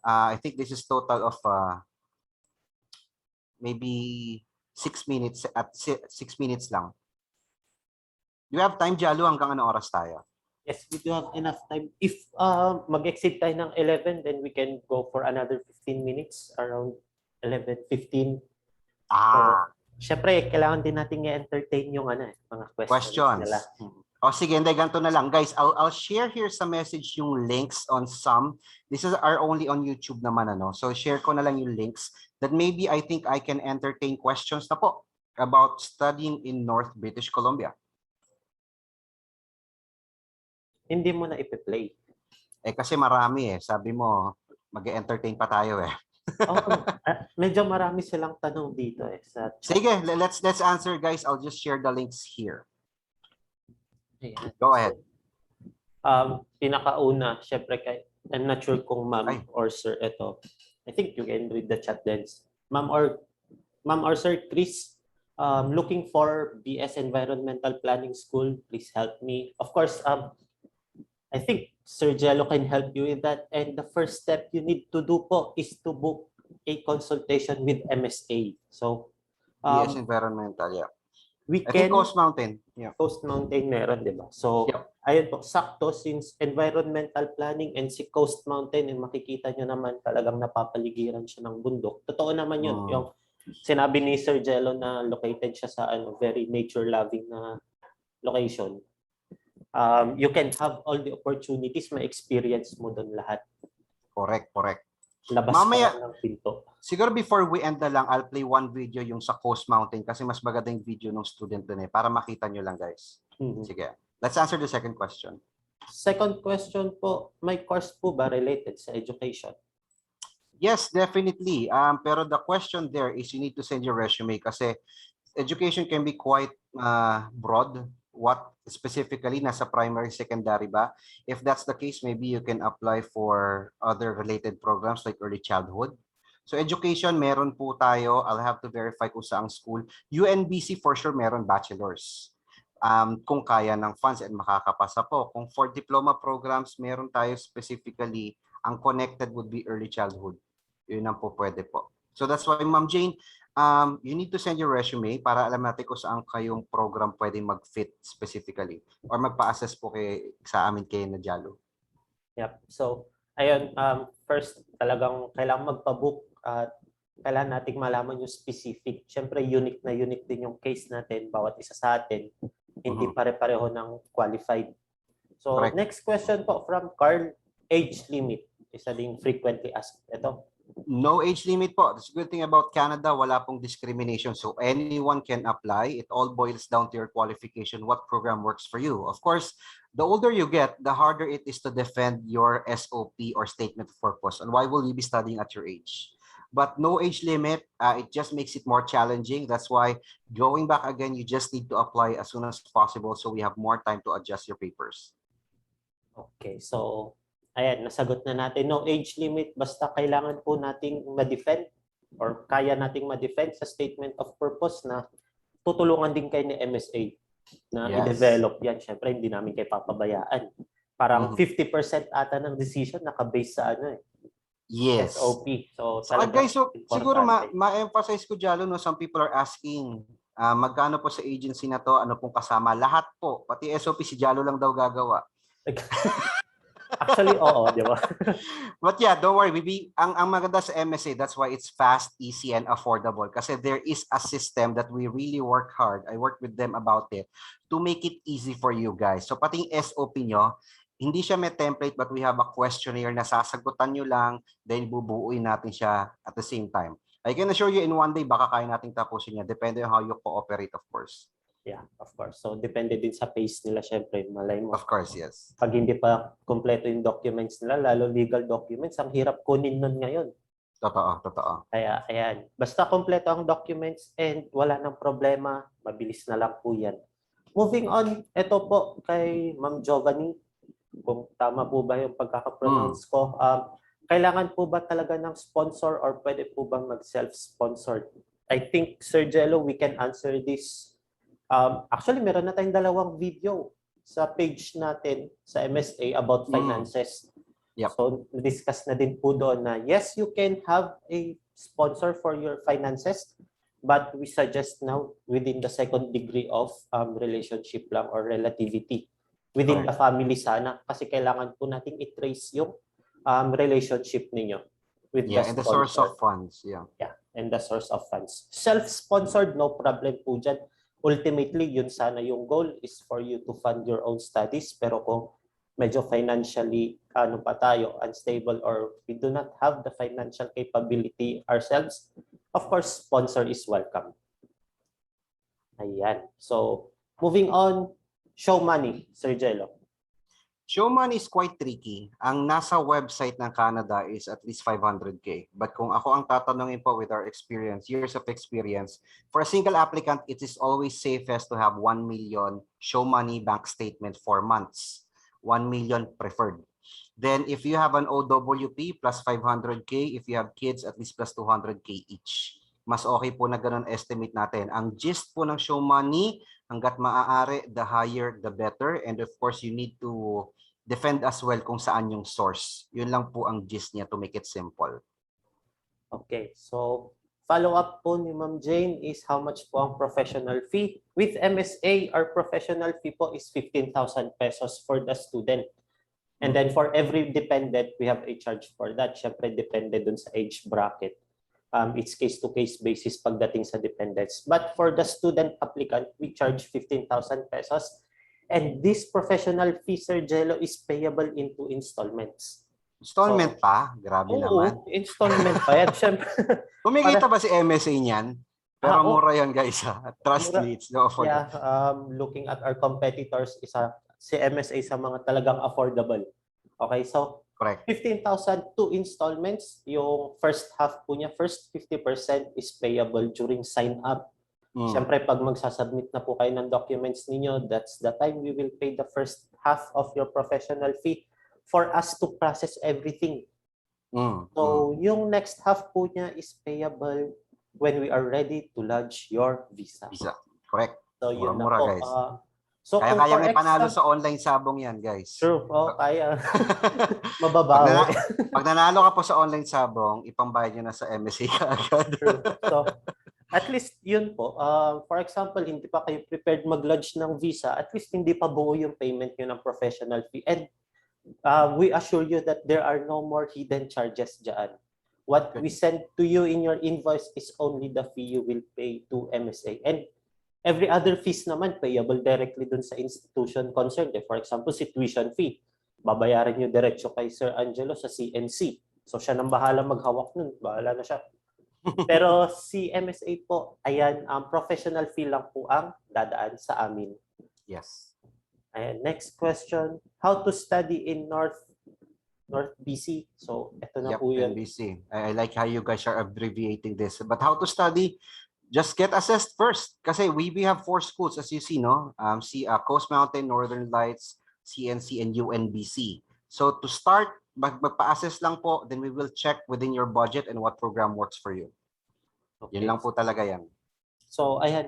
I think this is total of maybe 6 minutes at 6 minutes lang. Do you have time, Jalo? Hanggang anong oras tayo? Yes, we do have enough time. If mag-exceed tayo ng 11, then we can go for another 15 minutes, around 11:15. Syempre, kailangan din natin i-entertain yung mga questions nila. O sige, hindi, ganito na lang. Guys, I'll share here sa message yung links on some. This is are only on YouTube naman, ano. So share ko na lang yung links that maybe I think I can entertain questions na po about studying in North British Columbia. Hindi mo na ipi-play. Kasi marami Sabi mo, mag-entertain pa tayo Medyo marami silang tanong dito Sige, let's answer, guys. I'll just share the links here. Ayan. Go ahead. Pinakauna, syempre I'm not sure kung ma'am or sir ito. I think you can read the chat then. Ma'am or sir Chris, looking for BS Environmental Planning School, please help me. Of course, I think Sir Jello can help you with that. And the first step you need to do po is to book a consultation with MSA. So, BS Environmental, yeah. We I can... think Coast Mountain. Yeah. Coast Mountain meron, di ba? So, ayun po, sakto since environmental planning and si Coast Mountain, makikita nyo naman talagang napapaligiran siya ng bundok. Totoo naman yun. Yung sinabi ni Sir Jello na located siya sa very nature-loving na location. You can have all the opportunities, ma-experience mo doon lahat. Correct. Labas Mamaya, ka ng pinto. Siguro before we end na lang, I'll play one video yung sa Coast Mountain kasi mas maganda yung video ng student dun para makita nyo lang, guys. Sige. Let's answer the second question. Second question po, may course po ba related sa education? Yes, definitely. Pero the question there is you need to send your resume kasi education can be quite broad. What specifically nasa primary, secondary ba? If that's the case, maybe you can apply for other related programs like early childhood. So education, meron po tayo. I'll have to verify kung saang school. UNBC for sure meron bachelors. Kung kaya ng funds and makakapasa po. Kung for diploma programs, meron tayo specifically, ang connected would be early childhood. Yun ang po pwede po. So that's why, Ma'am Jane, you need to send your resume para alam natin kung saan kayong program pwedeng mag-fit specifically or magpa-assess po sa amin kayo na Jalo. Yep. So, ayun, first talagang kailangan magpa-book at kailangan nating malaman yung specific. Siyempre, unique na unique din yung case natin. Bawat isa sa atin, hindi pare-pareho ng qualified. So, correct. Next question po from Carl, age limit. Isa ding frequently asked. Ito. No age limit po. The good thing about Canada, wala pong discrimination. So anyone can apply. It all boils down to your qualification, what program works for you. Of course, the older you get, the harder it is to defend your SOP or statement of purpose. And why will you be studying at your age? But no age limit, it just makes it more challenging. That's why going back again, you just need to apply as soon as possible so we have more time to adjust your papers. Okay, so ayan, nasagot na natin. No age limit, basta kailangan po nating ma-defend or kaya nating ma-defend sa statement of purpose na tutulungan din kayo ni MSA na i-develop yan. Siyempre, hindi namin kayo papabayaan. Parang 50% ata ng decision naka-base sa Yes. SOP. So, guys, so siguro ma-emphasize ko dyan, no, some people are asking, magkano po sa agency na to, ano pong kasama? Lahat po, pati SOP si Jalo lang daw gagawa. Actually, oo, di ba? But yeah, don't worry. Ang maganda sa MSA, that's why it's fast, easy, and affordable. Kasi there is a system that we really work hard. I work with them about it to make it easy for you guys. So pati yung SOP nyo, hindi siya may template but we have a questionnaire na sasagutan nyo lang, then bubuuin natin siya at the same time. I can assure you in one day, baka kaya nating tapusin niya. Depende on how you cooperate, of course. Yeah, of course. So, depende din sa pace nila, syempre. Malay mo. Of course, yes. Pag hindi pa kompleto yung documents nila, lalo legal documents, ang hirap kunin nun ngayon. Totoo, totoo. Kaya, ayan. Basta kompleto ang documents and wala nang problema, mabilis na lang po yan. Moving on, ito po kay Ma'am Giovanni. Kung tama po ba yung pagkakapronounce ko, kailangan po ba talaga ng sponsor or pwede po bang mag-self-sponsored? I think, Sir Jello, we can answer this. Actually, meron na tayong dalawang video sa page natin sa MSA about finances. Yep. So, discuss na din po doon na yes, you can have a sponsor for your finances, but we suggest now within the second degree of relationship lang or relativity. Within the family sana kasi kailangan po nating i-trace yung relationship ninyo with the And the source sponsor. of funds. Yeah, And the source of funds. Self-sponsored, no problem po dyan. Ultimately, yun sana yung goal is for you to fund your own studies. Pero kung medyo financially unstable or we do not have the financial capability ourselves, of course, sponsor is welcome. Ayan. So, moving on, show money, Sir Jello. show money is quite tricky. Ang nasa website ng Canada is at least 500K. But kung ako ang tatanungin po with our experience, years of experience, for a single applicant, it is always safest to have 1 million show money bank statement for months. 1 million preferred. Then if you have an OWP plus 500K, if you have kids, at least plus 200K each. Mas okay po na ganun estimate natin. Ang gist po ng show money, hanggat maaari, the higher, the better. And of course, you need to defend as well kung saan yung source. Yun lang po ang gist niya to make it simple. Okay, so follow-up po ni Ma'am Jane is how much po ang professional fee? With MSA, our professional fee po is 15,000 pesos for the student. And then for every dependent, we have a charge for that. Siyempre, depende dun sa age bracket. It's case-to-case basis pagdating sa dependents. But for the student applicant, we charge 15,000 pesos. And this professional fee, Sir Jello, is payable into installments. Installment pa? Grabe naman. Oo, installment pa yan. Siyempre, Kumikita ba si MSA niyan? Pero mura yan guys. Trust Mura. me, it's no afford. yeah, looking at our competitors, si MSA sa mga talagang affordable. Okay, so Correct. 15,000 2 installments. Yung first half po niya, first 50% is payable during sign-up. Siyempre, pag magsasubmit na po kayo ng documents ninyo, that's the time we will pay the first half of your professional fee for us to process everything. So, yung next half po niya is payable when we are ready to lodge your visa. Visa. Correct. So, yun na Mura, po. guys. So, Kaya kung for panalo exam- sa online sabong yan, guys. True. Kaya. Mababaw. Pag nanalo ka po sa online sabong, ipambayad nyo na sa MSA kaagad. True. So, at least yun po. For example, hindi pa kayo prepared mag-lodge ng visa, at least hindi pa buo yung payment nyo ng professional fee. And we assure you that there are no more hidden charges dyan. What we send to you in your invoice is only the fee you will pay to MSA. And every other fees naman payable directly dun sa institution concerned. For example, si tuition fee. Babayaran nyo diretso kay Sir Angelo sa CNC. So siya nang bahala maghawak nun. Bahala na siya. Pero si MSA po, ayan, professional fee lang po ang dadaan sa amin. Yes. And next question, how to study in North BC? So ito na po yun. NBC. I like how you guys are abbreviating this. But how to study? Just get assessed first. Kasi we have 4 schools as you see, no? Coast Mountain, Northern Lights, CNC, and UNBC. So to start, magpa-assess lang po, then we will check within your budget and what program works for you. Okay. Yun lang po talaga yan. So ayan,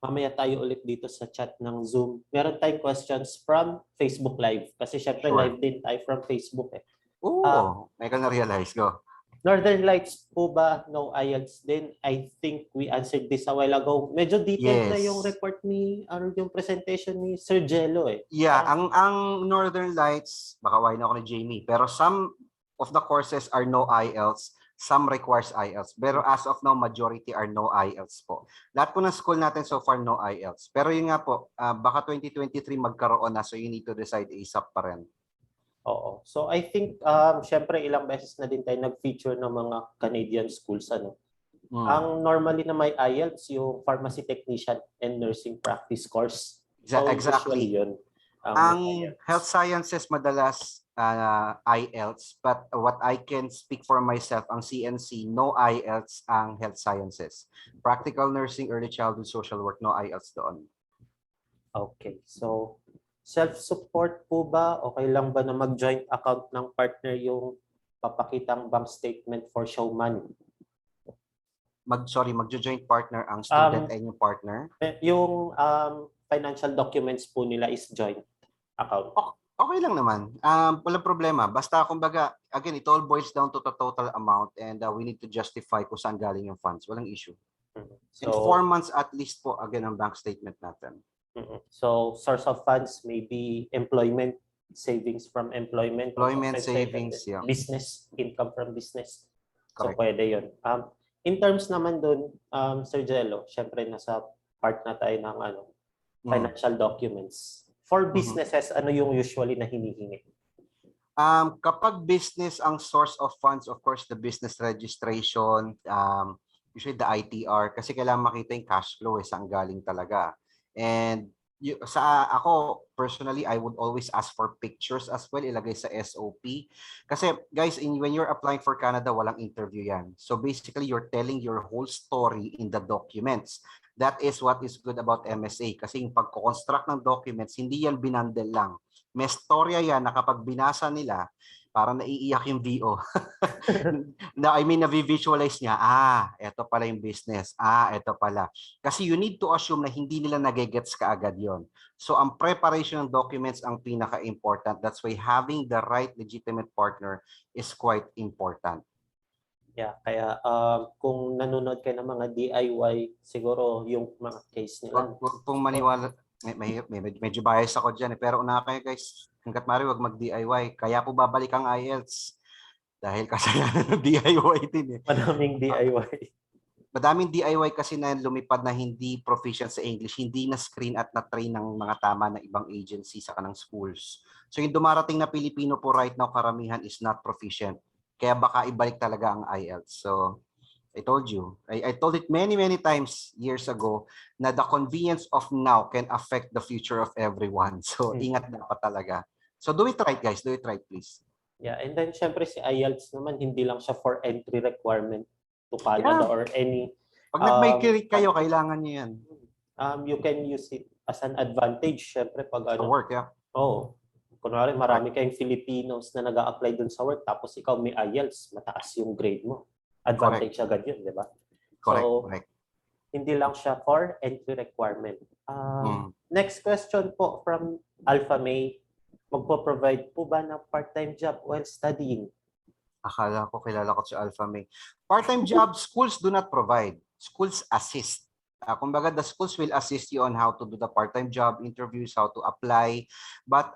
mamaya tayo ulit dito sa chat ng Zoom. Meron tayong questions from Facebook Live. Kasi syempre Sure. live din tayo from Facebook eh. Oo, may ka na-realize ko. Northern Lights po ba no IELTS din? I think we answered this a while ago. Medyo detailed na Yes. yung report ni or yung presentation ni Sir Jello eh. Yeah, ang Northern Lights, baka why na ako ni Jamie, pero some of the courses are no IELTS, some requires IELTS. Pero as of now, majority are no IELTS po. Lahat po ng school natin so far no IELTS. Pero yun nga po, baka 2023 magkaroon na, so you need to decide ASAP pa rin. Oo. So I think syempre ilang beses na din tayo nag-feature ng mga Canadian schools ano. Ang normally na may IELTS yung pharmacy technician and nursing practice course. So, Exactly. usually yun. Ang health sciences madalas IELTS, but what I can speak for myself, ang CNC, no IELTS ang health sciences. Practical nursing, early childhood social work, no IELTS doon. Okay. So, self-support po ba? Okay lang ba na mag-joint account ng partner yung papakitang bank statement for show money? Magjo-joint partner ang student and yung partner. Yung financial documents po nila is joint account. Okay lang naman. Walang problema. Basta kumbaga, again, it all boils down to the total amount and we need to justify kung saan galing yung funds. Walang issue. So, in 4 months at least po, again, ang bank statement natin. So, source of funds may be employment, savings from employment. Employment, compensation, savings, yeah. Business, income from business. Correct. So, pwede yun. In terms naman dun, Sir Jello, syempre nasa part na tayo ng financial documents. For businesses, ano yung usually na hinihingi? Kapag business ang source of funds, of course, the business registration, usually the ITR, kasi kailangan makita yung cash flow saan galing talaga. And sa ako, personally, I would always ask for pictures as well, ilagay sa SOP. Kasi guys, when you're applying for Canada, walang interview yan. So basically, you're telling your whole story in the documents. That is what is good about MSA. Kasi yung pagko-construct ng documents, hindi yan binandel lang. May storya yan na kapag binasa nila, parang naiiyak yung VO. Na-visualize niya, eto pala yung business. Eto pala. Kasi you need to assume na hindi nila nagigets kaagad yon. So ang preparation ng documents ang pinaka-important. That's why having the right legitimate partner is quite important. Yeah, kaya kung nanonood kayo ng mga DIY, siguro yung mga case nila. Huwag pong maniwala, medyo bias ako dyan. Pero una kayo guys, hanggat maaari wag mag-DIY. Kaya po babalik ang IELTS. Dahil kasalanan ng DIY din eh. Madaming DIY. Madaming DIY kasi na lumipad na hindi proficient sa English, hindi na screen at na-train ng mga tama na ibang agency sa kanang schools. So yung dumarating na Pilipino po right now, karamihan is not proficient. Kaya baka ibalik talaga ang IELTS. So I told you, I told it many times years ago na the convenience of now can affect the future of everyone. So ingat dapat talaga. So do it right guys, do it right please. Yeah, and then syempre si IELTS naman hindi lang siya for entry requirement to Canada or any. Pag nag-migrate kayo, kailangan niyo yan. You can use it as an advantage syempre pag Sa work, yeah. Oh, kunwari marami kayong Filipinos na nag-a-apply dun sa work tapos ikaw may IELTS, mataas yung grade mo. Advantage agad yun, di ba? Correct. Hindi lang siya for entry requirement. Next question po from Alpha May. Magpo-provide po ba ng part-time job while studying? Akala ko kilala ko si Alpha May. Part-time job, schools do not provide. Schools assist. Kumbaga, the schools will assist you on how to do the part-time job, interviews, how to apply. But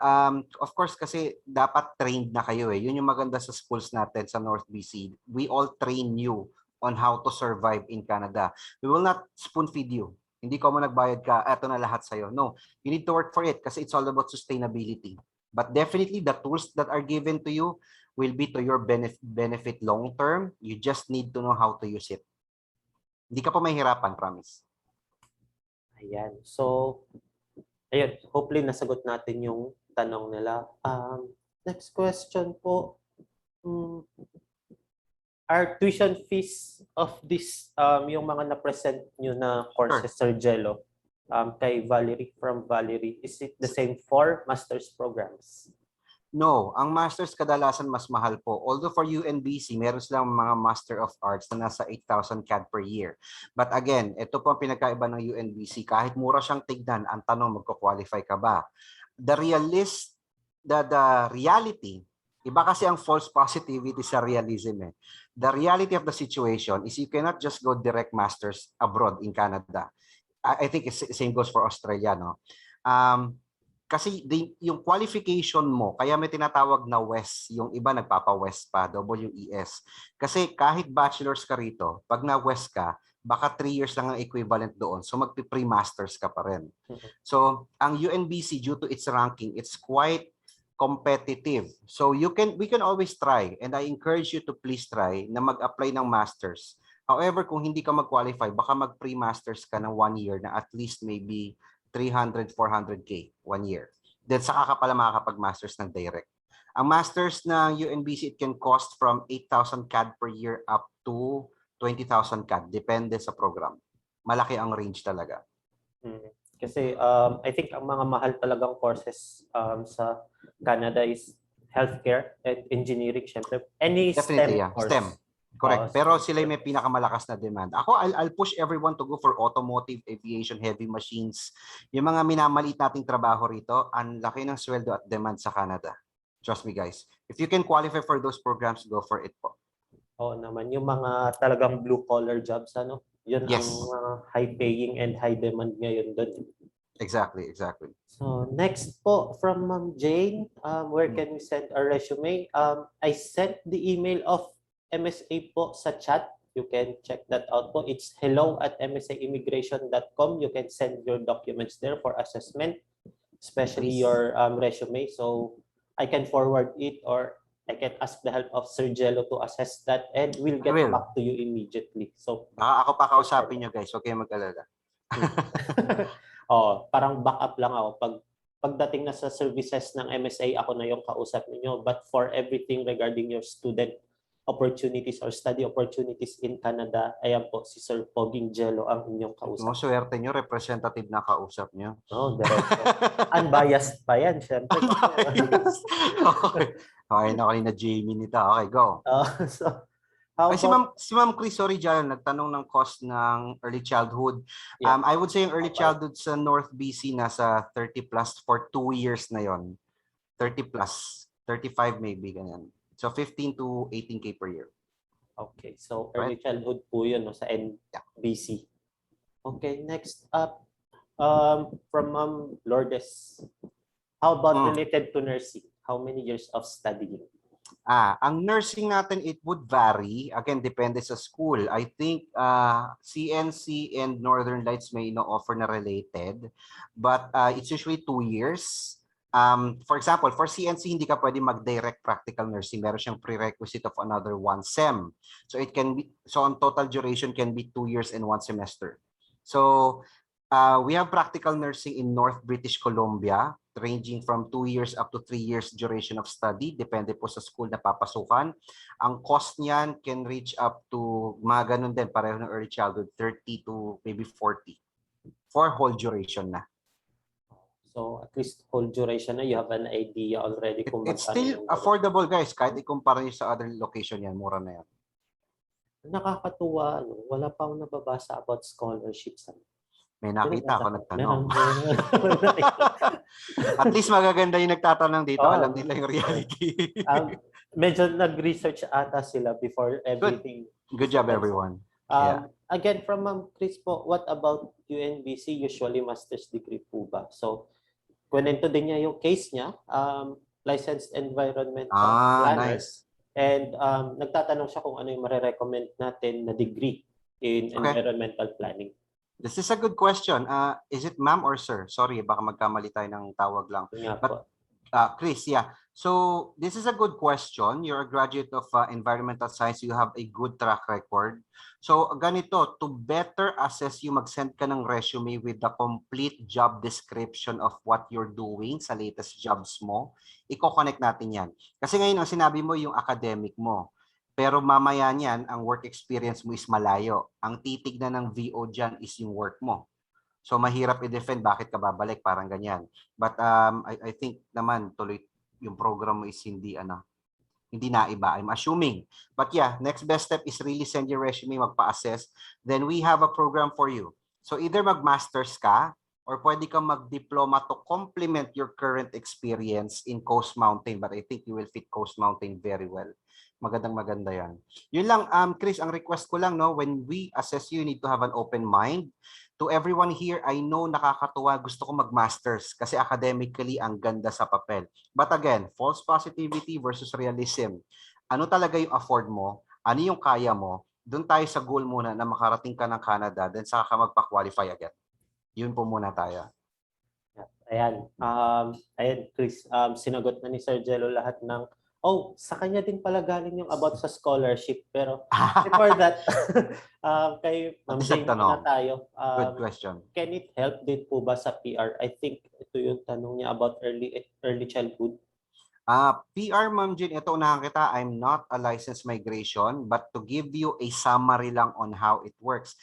of course, kasi dapat trained na kayo eh. Yun yung maganda sa schools natin sa North BC. We all train you on how to survive in Canada. We will not spoon-feed you. Hindi ko mo nagbayad ka, eto na lahat sa'yo. No, you need to work for it kasi it's all about sustainability. But definitely, the tools that are given to you will be to your benefit long-term. You just need to know how to use it. Hindi ka pa mahihirapan, promise. Ayan. So, ayun. Hopefully, nasagot natin yung tanong nila. Next question po. Are tuition fees of this, yung mga na-present nyo na courses, Sir Jello, kay Valerie from Valerie, is it the same for master's programs? No, ang master's kadalasan mas mahal po. Although for UNBC, meron silang mga Master of Arts na nasa 8,000 CAD per year. But again, ito po ang pinagkaiba ng UNBC. Kahit mura siyang tignan, ang tanong, magko-qualify ka ba? The reality, iba kasi ang false positivity sa realism eh. The reality of the situation is you cannot just go direct masters abroad in Canada. I think the same goes for Australia, no? Kasi yung qualification mo, kaya may tinatawag na WES, yung iba nagpapa-WES pa, WES. Kasi kahit bachelor's ka rito, pag na-WES ka, baka 3 years lang ang equivalent doon. So magpi-pre-masters ka pa rin. So ang UNBC, due to its ranking, it's quite competitive. So we can always try, and I encourage you to please try na mag-apply ng masters. However, kung hindi ka mag-qualify, baka mag-pre-masters ka ng 1 year na at least maybe 300, 400K 1 year. Then saka ka pala makakapag-masters ng direct. Ang master's ng UNBC, it can cost from 8,000 CAD per year up to 20,000 CAD. Depende sa program. Malaki ang range talaga. Kasi I think ang mga mahal talagang courses sa Canada is healthcare and engineering, syempre. Any Definitely, STEM yeah. course. STEM. Correct. Pero sila STEM. may pinakamalakas na demand. Ako, I'll push everyone to go for automotive, aviation, heavy machines. Yung mga minamaliit nating trabaho rito, ang laki ng sweldo at demand sa Canada. Trust me, guys. If you can qualify for those programs, go for it po. Oo naman, yung mga talagang blue-collar jobs, ano? Yun Yes. ang high-paying and high demand ngayon doon. Exactly, exactly. So, next po from Ma'am Jane, where can we send our resume? I sent the email of MSA po sa chat. You can check that out po. It's hello@msaimmigration.com. You can send your documents there for assessment, especially Please. your resume. So, I can forward it or I can ask the help of Sir Angelo to assess that and we'll get will. back to you immediately. So, Ako pa kausapin nyo, guys. Okay, mag-alala. parang backup lang ako. Pagdating na sa services ng MSA, ako na yung kausap ninyo. But for everything regarding your student opportunities or study opportunities in Canada, ayan po, si Sir Poging Angelo ang inyong kausap. Swerte nyo, representative na kausap nyo. Diretso. Unbiased pa yan, syempre. Unbiased. Okay na kanina Jamie nito. Okay, go. So, how Ay, si Ma'am Chris, sorry dyan, nagtanong ng cost ng early childhood. Yeah. I would say yung early childhood sa North BC nasa 30 plus for 2 years na yon. 30 plus, 35 maybe, ganyan. So 15 to 18K per year. Okay, so early childhood po yun no, sa NBC. Okay, next up, from Ma'am Lourdes. How about related to nursing? How many years of studying? Ang nursing natin, it would vary. Again, depende sa school. I think CNC and Northern Lights may offer na related. But it's usually 2 years. For example, for CNC, hindi ka pwede mag-direct practical nursing. Meron siyang prerequisite of another 1 sem. So it can be, so on total duration can be 2 years and 1 semester. So we have practical nursing in North British Columbia, ranging from 2 years up to 3 years duration of study. Depende po sa school na papasukan. Ang cost niyan can reach up to mga ganun din, pareho ng early childhood, 30 to maybe 40 for whole duration na. So at least whole duration na, you have an idea already kung It's still affordable, guys. Kahit ikumpara nyo sa other location yan, mura na yan. Nakakatuwa, no? Wala pa akong nababasa about scholarships. May nakita ako nagtanong. At least magaganda yung nagtatanong dito. Alam nila yung reality. Medyo nag-research ata sila before everything. Good job, everyone. Again, from Ma'am Chris po, what about UNBC? Usually master's degree po ba? So, kunento din niya yung case niya, licensed environmental planner. Nice. And nagtatanong siya kung ano yung marirecommend natin na degree in environmental planning. This is a good question. Is it ma'am or sir? Sorry, baka magkamali tayo ng tawag lang. But Chris, yeah. So this is a good question. You're a graduate of environmental science. You have a good track record. So ganito, to better assess you, mag-send ka ng resume with the complete job description of what you're doing sa latest jobs mo. Iko-connect natin yan. Kasi ngayon, ang sinabi mo yung academic mo. Pero mamaya niyan, ang work experience mo is malayo. Ang titignan ng VO dyan is yung work mo. So mahirap i-defend bakit ka babalik, parang ganyan. But I think naman tuloy yung program mo is hindi naiba. I'm assuming. But yeah, next best step is really send your resume, magpa-assess. Then we have a program for you. So either mag-masters ka or pwede kang mag-diploma to complement your current experience in Coast Mountain. But I think you will fit Coast Mountain very well. Maganda yan. Yun lang, Chris, ang request ko lang, no, when we assess you need to have an open mind. To everyone here, I know nakakatuwa, gusto ko mag-masters kasi academically ang ganda sa papel. But again, false positivity versus realism. Ano talaga yung afford mo? Ano yung kaya mo? Doon tayo sa goal muna na makarating ka ng Canada, then saka ka magpa-qualify agad. Yun po muna tayo. Ayan. Ayan, Chris, sinagot na ni Sir Angelo lahat ng sa kanya din pala galing yung about sa scholarship. Pero before that, kay Ma'am Jane na tayo. Good question. Can it help din po ba sa PR? I think ito yung tanong niya about early childhood. PR, Ma'am Jean, ito unahan kita. I'm not a licensed migration, but to give you a summary lang on how it works.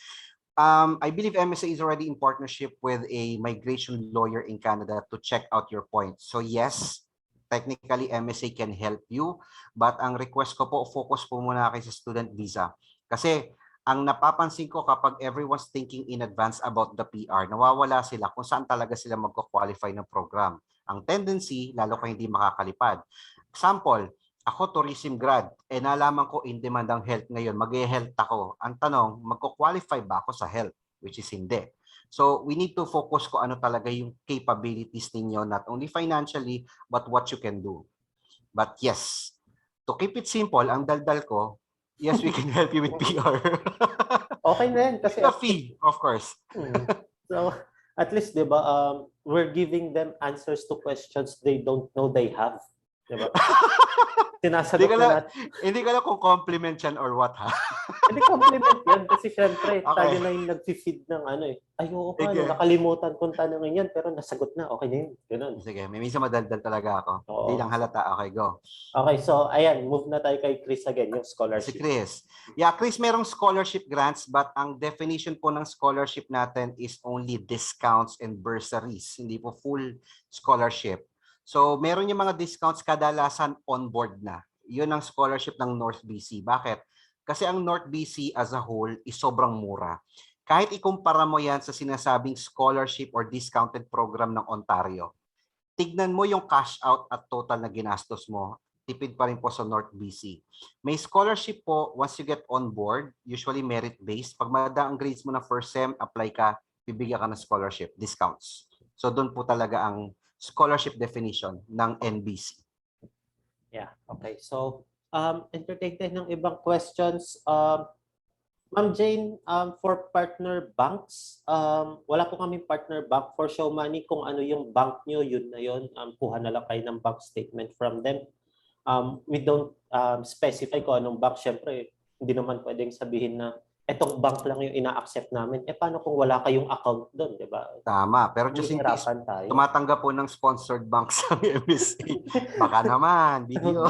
I believe MSA is already in partnership with a migration lawyer in Canada to check out your points. So yes, technically MSA can help you, but ang request ko po, focus po muna kayo sa student visa. Kasi ang napapansin ko kapag everyone's thinking in advance about the PR, nawawala sila kung saan talaga sila magko-qualify ng program. Ang tendency, lalo kung hindi makakalipad. Example, ako tourism grad, nalaman ko in demand ang health ngayon, mag-health ako. Ang tanong, magko-qualify ba ako sa health? Which is hindi. So we need to focus ko ano talaga yung capabilities ninyo, not only financially, but what you can do. But yes, to keep it simple, ang daldal ko, yes, we can help you with PR. Okay na yan. Kasi With a fee, of course. So, at least, di ba, we're giving them answers to questions they don't know they have. Di ba? Sinasagot na natin. Hindi ka lang kung compliment yan or what, ha? Hindi compliment yan kasi syempre, Okay. tayo na yung nag-feed ng ano eh. Ay, oo pa, Sige. nakalimutan kong tanongin yan, pero nasagot na, okay na yun. Ganun. Sige, may minsan madaldal talaga ako. Oo. Hindi lang halata. Okay, go. Okay, so ayan, move na tayo kay Chris again, yung Si scholarship. Chris. Yeah, Chris, merong scholarship grants, but ang definition po ng scholarship natin is only discounts and bursaries. Hindi po full scholarship. So, meron yung mga discounts kadalasan on board na. Yun ang scholarship ng North BC. Bakit? Kasi ang North BC as a whole is sobrang mura. Kahit ikumpara mo yan sa sinasabing scholarship or discounted program ng Ontario, tignan mo yung cash out at total na ginastos mo, tipid pa rin po sa North BC. May scholarship po once you get on board, usually merit-based. Pag maganda ang grades mo na first sem, apply ka, bibigyan ka ng scholarship, discounts. So doon po talaga ang scholarship definition ng NBC. Yeah, okay. So, entertain tayo ng ibang questions. Ma'am Jane, for partner banks, wala po kami partner bank for show money. Kung ano yung bank nyo, yun na yun. Kuha na lang kayo ng bank statement from them. We don't specify kung anong bank. Siyempre, hindi naman pwedeng sabihin na etong bank lang yung ina-accept namin. Paano kung wala kayong account doon, di ba? Tama. Pero just in case, Hihirapan tayo. tumatanggap po ng sponsored banks sa MSA. Baka naman, video.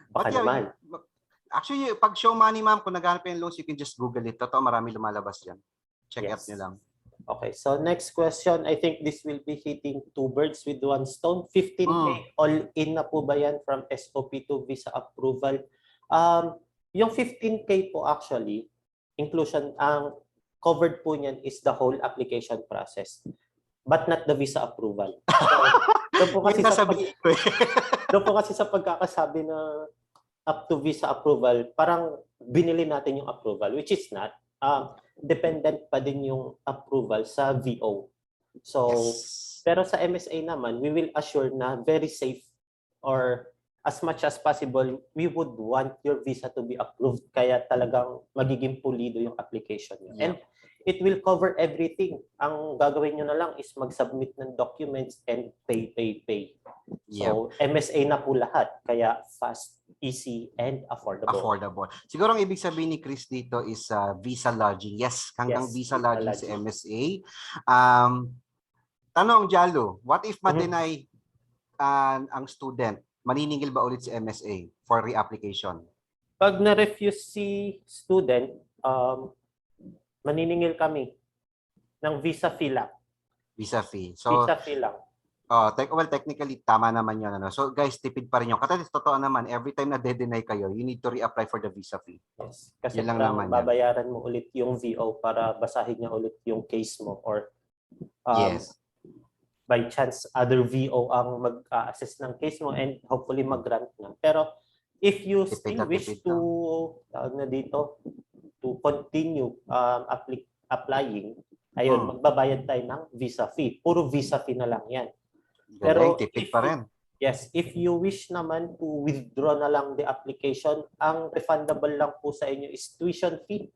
Baka But yeah, naman. actually, pag show money, ma'am, kung naghanap yung loans, you can just Google it. Totoo, marami lumalabas dyan. Check out Yes. nyo lang. Okay, so next question, I think this will be hitting two birds with one stone. 15K all-in na po ba yan from SOP to visa approval? Yung 15K po actually, inclusion, ang covered po niyan is the whole application process, but not the visa approval. So, doon po kasi doon po kasi sa pagkakasabi na up to visa approval, parang binili natin yung approval, which is not. Dependent pa din yung approval sa VO. So, Yes. pero sa MSA naman, we will assure na very safe or as much as possible, we would want your visa to be approved. Kaya talagang magiging pulido yung application nyo. Yeah. And it will cover everything. Ang gagawin nyo na lang is mag-submit ng documents and pay. Yeah. So, MSA na po lahat. Kaya fast, easy, and affordable. Affordable. Siguro ang ibig sabihin ni Chris dito is visa lodging. Yes, hanggang Yes, visa visa lodging sa lodging. MSA. Tanong, Jalo, what if ma-deny ang student? Maniningil ba ulit si MSA for reapplication? Pag na-refuse si student, maniningil kami ng visa fee lang. Visa fee. So, Visa fee lang. technically, tama naman yun. Ano? So, guys, tipid pa rin yun. Katalis, totoo naman, every time na de-deny kayo, you need to reapply for the visa fee. Yes. Kasi Yun lang parang naman yan. babayaran mo ulit yung VO para basahin niya ulit yung case mo or Yes. by chance other VO ang mag-assess ng case mo and hopefully mag-grant na. Pero if you Tipid still na wish tipid to tawag na dito to continue applying, ayun, magbabayad tayo ng visa fee. Puro visa fee na lang yan. Pero, Pero tipid if pa you- rin. Yes, if you wish naman to withdraw na lang the application, ang refundable lang po sa inyo is tuition fee.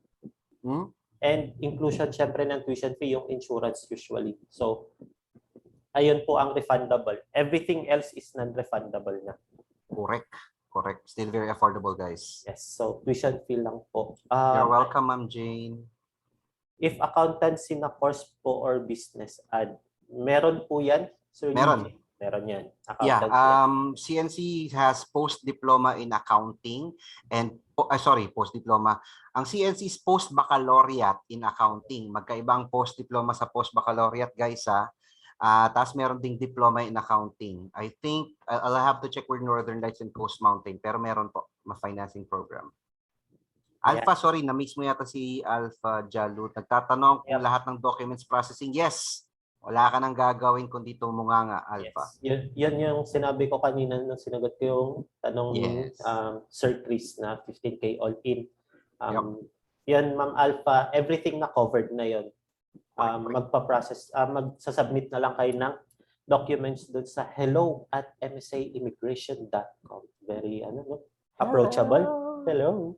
And inclusion syempre ng tuition fee, yung insurance usually. So, ayun po ang refundable. Everything else is non-refundable na. Correct. Still very affordable, guys. Yes, so tuition fee lang po. You're welcome, Ma'am Jane. If accountancy na course po or business ad, meron po yan, Sir Meron. DJ? Meron yan. Yeah, Accountancy. CNC has post-diploma in accounting and, post-diploma. Ang CNC is post-baccalaureate in accounting. Magkaibang post-diploma sa post-baccalaureate, guys, ha. Tapos meron ding diploma in accounting. I think, I'll have to check with Northern Lights and Coast Mountain, pero meron po, ma-financing program. Alpha, sorry, na-miss mo yata si Alpha Jalu. Nagtatanong kung lahat ng documents processing. Yes, wala ka nang gagawin kundi tumunganga, Alpha. Yes. Yun yung sinabi ko kanina nung sinagot ko yung tanong ni Sir Chris na 15K all-in. Yan, Ma'am Alpha, everything na covered na yun. Magpa-process, magsasubmit na lang kayo ng documents doon sa hello@msaimmigration.com. Very approachable. Hello.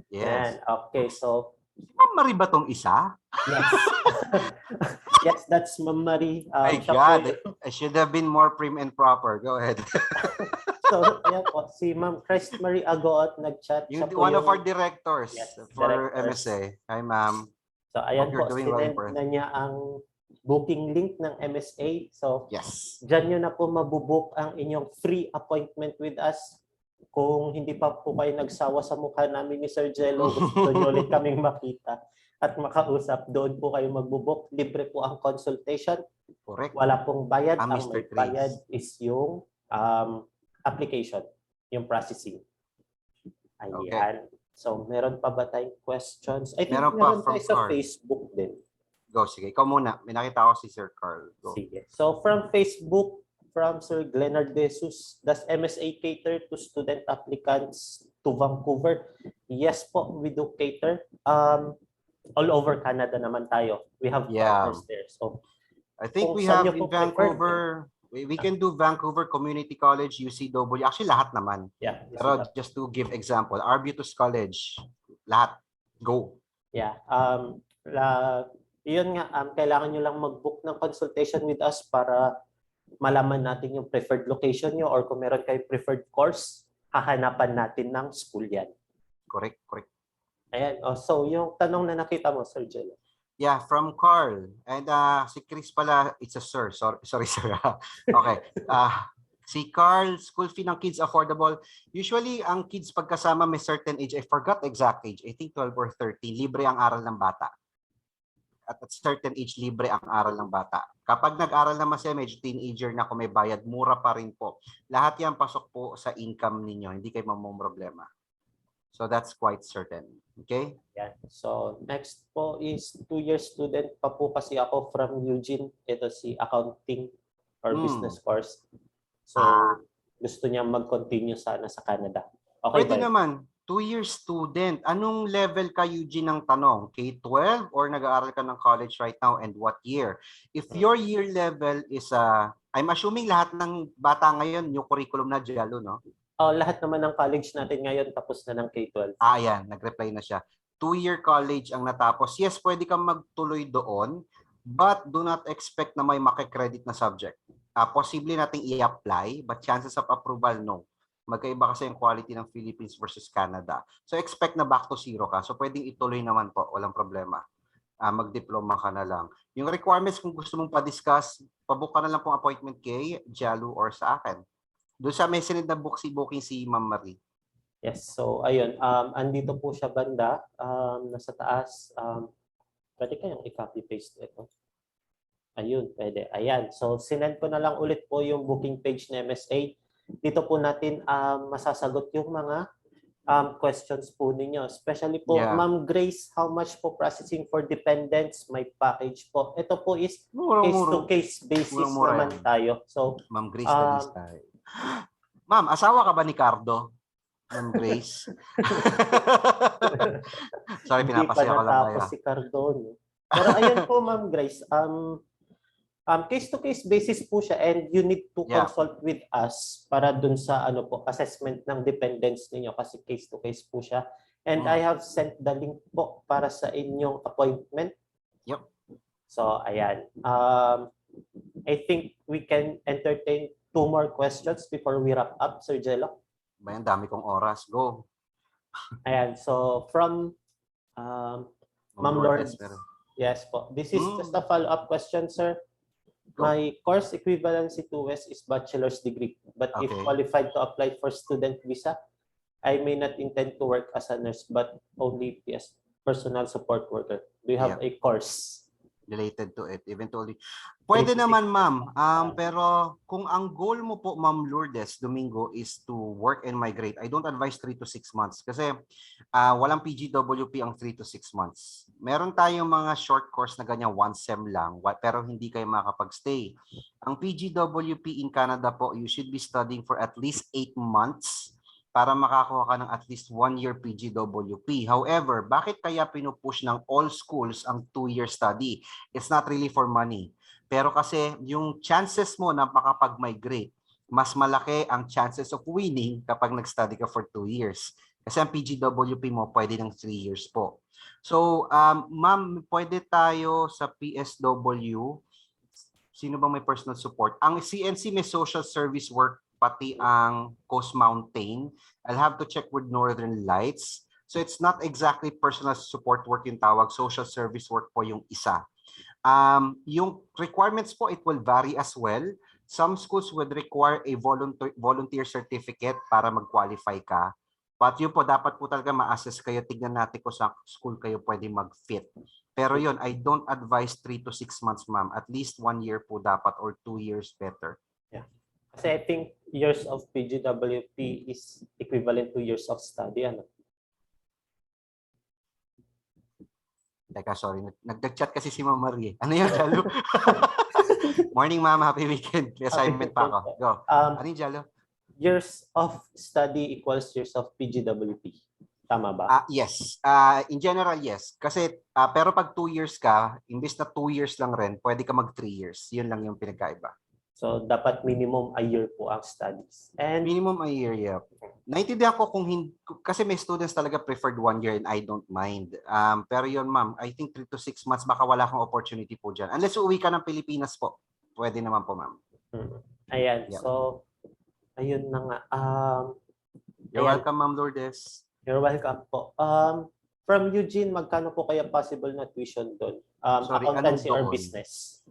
Yes. And, okay, so Ma'am Marie ba tong isa? yes. Yes, that's Ma'am Marie. My God, I should have been more prim and proper. Go ahead. So, yan po, si Ma'am Christ Marie Agoot nag-chat. One of our directors for directors. MSA. Hi, ma'am. So, ayan po, doing well, sinend na niya ang booking link ng MSA. So, yes, dyan nyo na po mabubook ang inyong free appointment with us. Kung hindi pa po kayo nagsawa sa mukha namin ni Sir Angelo, gusto nyo ulit kaming makita at makausap, doon po kayo magbubuk. Libre po ang consultation. Correct. Wala pong bayad. Ang Mr. may bayad is yung application, yung processing. Ayan. Okay. So, meron pa ba tayong questions? I think Meron meron pa from tayo sa Carl. Facebook din. Go, sige. Ikaw muna. May nakita ko si Sir Carl. Go. Sige. So, from Facebook, from Sir Glenard De Jesus, does MSA cater to student applicants to Vancouver? Yes po, we do cater. All over Canada naman tayo. We have partners there. So, I think kung we saan have niyo in po preferred, Vancouver, we can do Vancouver Community College, UCW. Actually, lahat naman. yeah. Pero just to give example, Arbutus College, lahat. Go. Yeah. Yun nga, kailangan nyo lang mag-book ng consultation with us para malaman natin yung preferred location nyo, or kung meron kayo preferred course, hahanapan natin ng school yan. Correct, correct. Ayan. So, yung tanong na nakita mo, Sir Angelo. Yeah, from Carl. And si Chris pala, it's a sir. Sorry, sir. Okay. Si Carl, school fee ng kids affordable. Usually, ang kids pagkasama may certain age. I forgot exact age. I think 12 or 13. Libre ang aral ng bata. At certain age, libre ang aral ng bata. Kapag nag-aral naman siya, medyo teenager na, kung may bayad, mura pa rin po. Lahat yan pasok po sa income ninyo. Hindi kayo problema. So that's quite certain. Okay? Yan. So, next po is 2-year student pa po kasi ako from Eugene. Ito si accounting or business course. So, gusto niya mag-continue sana sa Canada. Okay. Pwede naman. 2-year student. Anong level ka, Eugene, ng tanong? K-12 or nag-aaral ka ng college right now, and what year? If your year level is, I'm assuming lahat ng bata ngayon, new curriculum na, Jalo, no? Lahat naman ng college natin ngayon tapos na ng K-12. Ayan, nag-reply na siya. 2-year college ang natapos. Yes, pwede kang magtuloy doon, but do not expect na may makikredit na subject. Posible nating i-apply, but chances of approval, no. Magkaiba kasi yung quality ng Philippines versus Canada. So expect na back to zero ka. So pwedeng ituloy naman po, walang problema. Mag-diploma ka na lang. Yung requirements, kung gusto mong pa-discuss, pabook ka na lang pong appointment kay Jalu or sa akin. Doon sa may sinid na booking si Ma'am Marie. Yes, so ayun, andito po siya banda, nasa taas. Pwede kayong i-copy-paste ito. Ayun, pwede. Ayan, so sinend ko na lang ulit po yung booking page ng MSA. Dito po natin masasagot yung mga questions po ninyo. Especially po, Ma'am Grace, how much po processing for dependents? May package po. Ito po is case-to-case basis naman tayo. So, Ma'am Grace, Ma'am, asawa ka ba ni Cardo? Ma'am Grace? Sorry, pinapasaya ko lang kayo. Hindi pa natapos si Cardon. Pero ayun po, Ma'am Grace, case-to-case basis po siya, and you need to consult with us para dun sa assessment ng dependents ninyo, kasi case-to-case po siya. And I have sent the link po para sa inyong appointment. Yep. So, ayan. I think we can entertain 2 more questions before we wrap up, Sir Angelo. Bayan, dami kong oras. Go. Ayan. So, from Ma'am Lawrence. Yes po. This is just a follow-up question, sir. Go. My course equivalency to West is bachelor's degree. But if Okay. qualified to apply for student visa, I may not intend to work as a nurse, but only as personal support worker. Do you have Yeah. a course? Related to it eventually. Pwede 3 to 6 naman, ma'am. months. Pero kung ang goal mo po, Ma'am Lourdes Domingo, is to work and migrate, I don't advise 3 to 6 months kasi walang PGWP ang 3 to 6 months. Meron tayong mga short course na ganyan, 1 sem lang, pero hindi kayo makapag-stay. Ang PGWP in Canada po, you should be studying for at least 8 months para makakuha ka ng at least 1 year PGWP. However, bakit kaya pinupush ng all schools ang 2-year study? It's not really for money. Pero kasi yung chances mo na makapag-migrate, mas malaki ang chances of winning kapag nag-study ka for 2 years. Kasi ang PGWP mo pwede ng 3 years po. So, ma'am, pwede tayo sa PSW. Sino bang may personal support? Ang CNC may social service work, pati ang Coast Mountain. I'll have to check with Northern Lights. So it's not exactly personal support work yung tawag, social service work po yung isa. Yung requirements po, it will vary as well. Some schools would require a volunteer certificate para mag-qualify ka. But yun po, dapat po talaga ma-assess kayo. Tignan natin kung sa school kayo pwede mag-fit. Pero yun, I don't advise 3 to 6 months, ma'am. At least 1 year po dapat or 2 years better. Yeah. Kasi I think years of PGWP is equivalent to years of study. Ano? Teka, sorry. Nag-chat kasi si Ma'am Marie. Ano yun, Jalo? Morning, ma'am. Happy weekend. May assignment pa ako. Go. Ano yung Jalo? Years of study equals years of PGWP. Tama ba? Yes. In general, yes. Kasi, pero pag 2 years ka, imbes na 2 years lang rin, pwede ka mag 3 years. Yun lang yung pinagkaiba. So, dapat minimum a year po ang studies. And Minimum a year, yeah. Naintindihan ko kung hindi, kasi may students talaga preferred 1 year and I don't mind. Pero yun, ma'am, I think 3 to 6 months, baka wala kang opportunity po dyan. Unless uuwi ka ng Pilipinas po, pwede naman po, ma'am. Ayan. Yeah. So, ayun na nga. You're Ayan. welcome, Ma'am Lourdes. You're welcome po. From Eugene, magkano po kaya possible na tuition doon? Sorry, Accountancy anong or doon? business?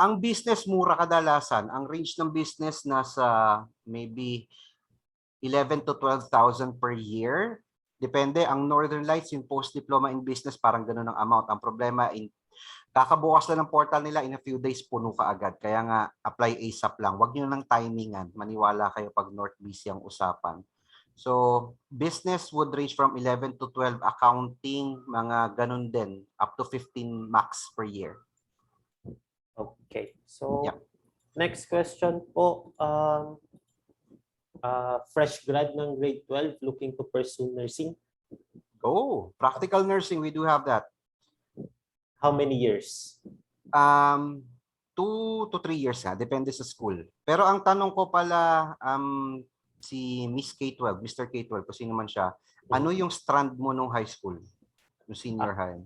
Ang business mura kadalasan. Ang range ng business nasa maybe 11 to 12,000 per year. Depende. Ang Northern Lights, yung post-diploma in business, parang ganun ang amount. Ang problema, kakabukas lang ng portal nila, in a few days, puno ka agad. Kaya nga, apply ASAP lang. Huwag nyo nang timingan. Maniwala kayo pag North BC ang usapan. So, business would range from 11 to 12. Accounting, mga ganun din. Up to 15 max per year. Okay. So, Yeah. next question po. Fresh grad ng grade 12 looking to pursue nursing. Oh, practical nursing, we do have that. How many years? 2 to 3 years nga, depende sa school. Pero ang tanong ko pala, si Miss K12, Mr. K12, kung sino man siya, ano yung strand mo nung high school? Yung senior high?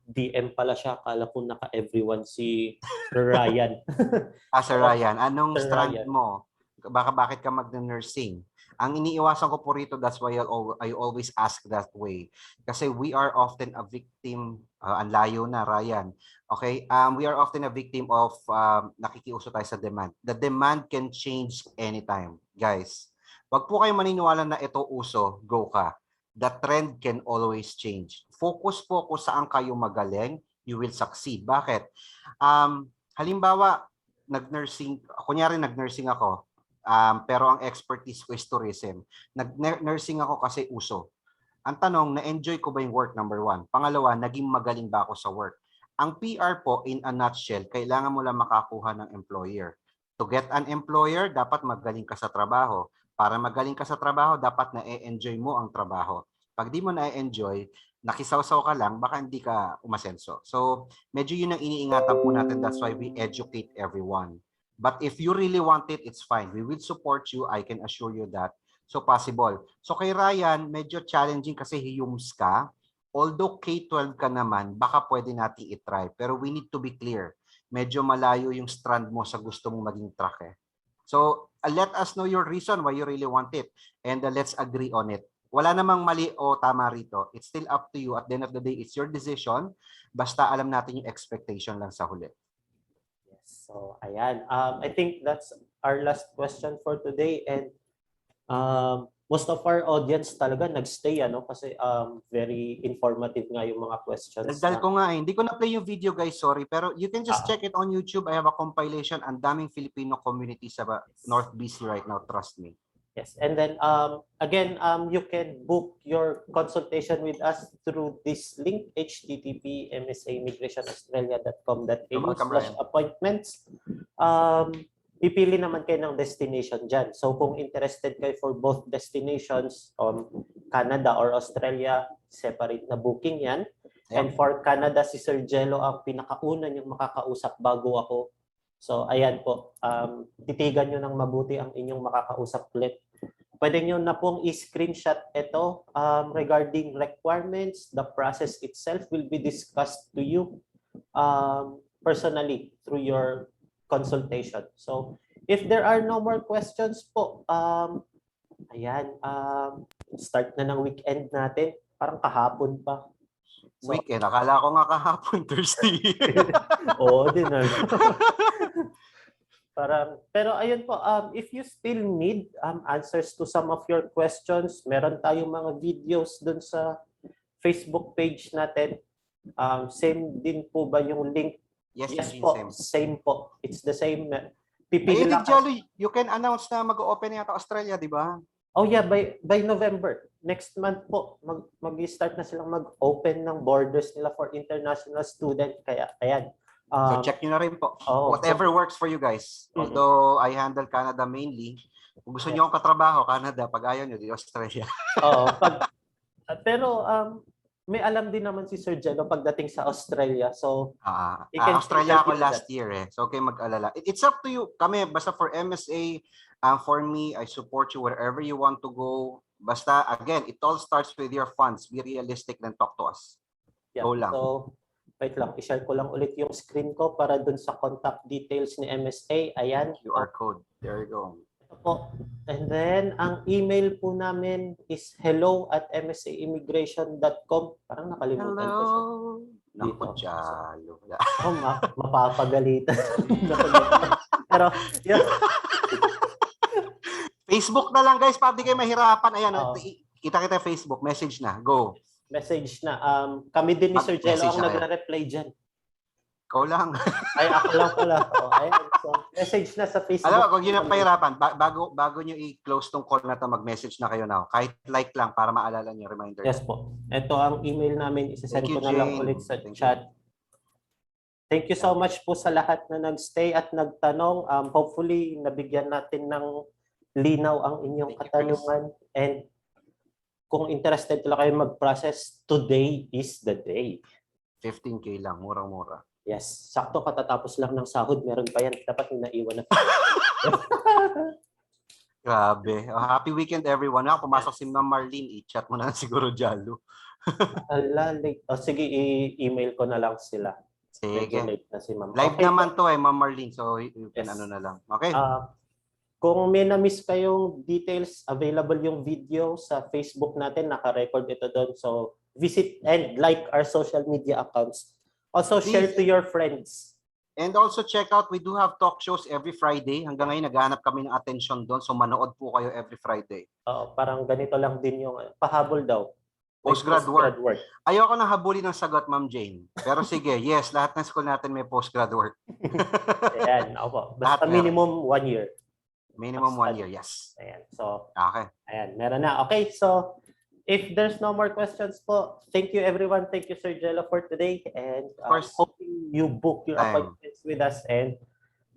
DM pala siya. Akala ko naka-everyone si Ryan. Sir Ryan, anong Sir strand Ryan. mo? Bakit ka mag-nursing? Ang iniiwasan ko po rito, that's why I always ask that way. Kasi we are often a victim, ang layo na, Ryan. Okay, we are often a victim of nakikiuso tayo sa demand. The demand can change anytime, guys. Wag po kayo maniniwala na ito uso, go ka. The trend can always change. Focus po kung saan kayo magaling, you will succeed. Bakit? Halimbawa, kunyari nag-nursing ako, pero ang expertise ko is tourism. Nag-nursing ako kasi uso. Ang tanong, na-enjoy ko ba yung work, number 1? Pangalawa, naging magaling ba ako sa work? Ang PR po, in a nutshell, kailangan mo lang makakuha ng employer. To get an employer, dapat magaling ka sa trabaho. Para magaling ka sa trabaho, dapat na-enjoy mo ang trabaho. Pag di mo na-enjoy, nakisawsaw ka lang, baka hindi ka umasenso. So, medyo yun ang iniingatan po natin. That's why we educate everyone. But if you really want it, it's fine. We will support you. I can assure you that. So, possible. So, kay Ryan, medyo challenging kasi hiyums ka. Although K-12 ka naman, baka pwede natin itry. Pero we need to be clear. Medyo malayo yung strand mo sa gusto mong maging track eh. So, let us know your reason why you really want it. And let's agree on it. Wala namang mali o tama rito. It's still up to you. At the end of the day, it's your decision. Basta alam natin yung expectation lang sa huli. Yes. So, ayan. I think that's our last question for today. And most of our audience talaga nagstay, ano? Kasi very informative nga yung mga questions. Daldal ko nga eh. Hindi ko na-play yung video guys, sorry. Pero you can just Ah. check it on YouTube. I have a compilation. Ang daming Filipino community sa North BC right now. Trust me. Yes, and then again, you can book your consultation with us through this link, http://msaimmigrationaustralia.com.au Welcome, Ryan. /appointments. Pipili naman kayo ng destination dyan. So kung interested kayo for both destinations, Canada or Australia, separate na booking yan. And for Canada, si Sir Angelo ang pinakauna niyong makakausap bago ako. So ayan po, titigan nyo ng mabuti ang inyong makakausap ulit. Pwede nyo na pong i-screenshot ito regarding requirements. The process itself will be discussed to you personally through your consultation. So if there are no more questions po, ayan, start na ng weekend natin. Parang kahapon pa. So, Weekend, akala ko nga kahapon, Thursday. Oo, din. Pero ayun po, if you still need answers to some of your questions, meron tayong mga videos dun sa Facebook page natin. Same din po ba yung link? Yes po, same. same po. It's the same. Ay, Pipili lang. Jolly, you can announce na mag-open yata Australia, di ba? Oh yeah, by November. Next month po, mag-start na silang mag-open ng borders nila for international student. Kaya, ayan. So check nyo na rin po. Whatever works for you guys. Although I handle Canada mainly. Kung gusto nyo akong katrabaho, Canada. Pag ayaw nyo, di Australia. Oo. Pero may alam din naman si Sir Angelo pagdating sa Australia. So, Australia ako last year eh. So okay mag-alala. It's up to you. Kami, basta for MSA, for me, I support you wherever you want to go. Basta, again, it all starts with your funds. Be realistic and talk to us. Yeah. Go lang. So, wait lang. I-share ko lang ulit yung screen ko para dun sa contact details ni MSA. Ayan. QR code. There you go. Ito po. And then, ang email po namin is hello@msaimmigration.com. Parang nakalimutan ko siya. Naku, Jalo. Mapapagalitan. Pero, yun. Facebook na lang guys, para di kayo mahirapan. Ayan, kita Facebook, message na. Go. Message na. Kami din ni Sir Angelo ang nagre-reply dyan. Ikaw lang. Ay, ako lang pala. Ayan. So, message na sa Facebook. Alam mo, kung yun ang pahirapan, bago nyo i-close tong call na to, mag-message na kayo now. Kahit like lang para maalala nyo, reminder. Yes po. Ito ang email namin. Isasend ko na lang ulit sa chat. Thank you so much po sa lahat na nagstay at nagtanong. Hopefully, nabigyan natin ng linaw ang inyong katanungan. And kung interested talaga kayo mag-process, today is the day. 15K lang, murang-mura. Yes, sakto katatapos lang ng sahod. Meron pa yan. Dapat naiwan na. Grabe. Happy weekend everyone. Pumasok si Ma'am Marlene. I-chat mo na siguro, Jalo. Sige, i-email ko na lang sila. Sige. Late na si Ma'am. Live naman to Ma'am Marlene. So, you can ano na lang. Okay. Kung may na-miss kayong details, available yung video sa Facebook natin. Naka-record ito doon. So, visit and like our social media accounts. Also, share to your friends. And also check out, we do have talk shows every Friday. Hanggang ngayon, naghahanap kami ng attention doon. So, manood po kayo every Friday. Parang ganito lang din yung pahabol daw. Postgrad work. Ayoko nang habulin ng sagot, Ma'am Jane. Pero sige, yes, lahat ng school natin may postgrad work. Ayan, ako. Basta minimum 1 year. Minimum 1 year, yes. Ayan, so, okay. Ayan, meron na. Okay, so, if there's no more questions po, thank you everyone. Thank you, Sir Angelo, for today. And hoping you book your appointments with us and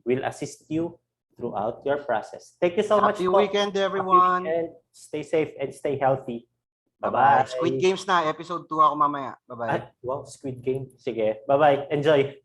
we'll assist you throughout your process. Thank you so much po. Happy weekend, everyone. Happy weekend. Stay safe and stay healthy. Bye-bye. Squid Games na. Episode 2 ako mamaya. Bye-bye. Wow, Squid Game. Sige. Bye-bye. Enjoy.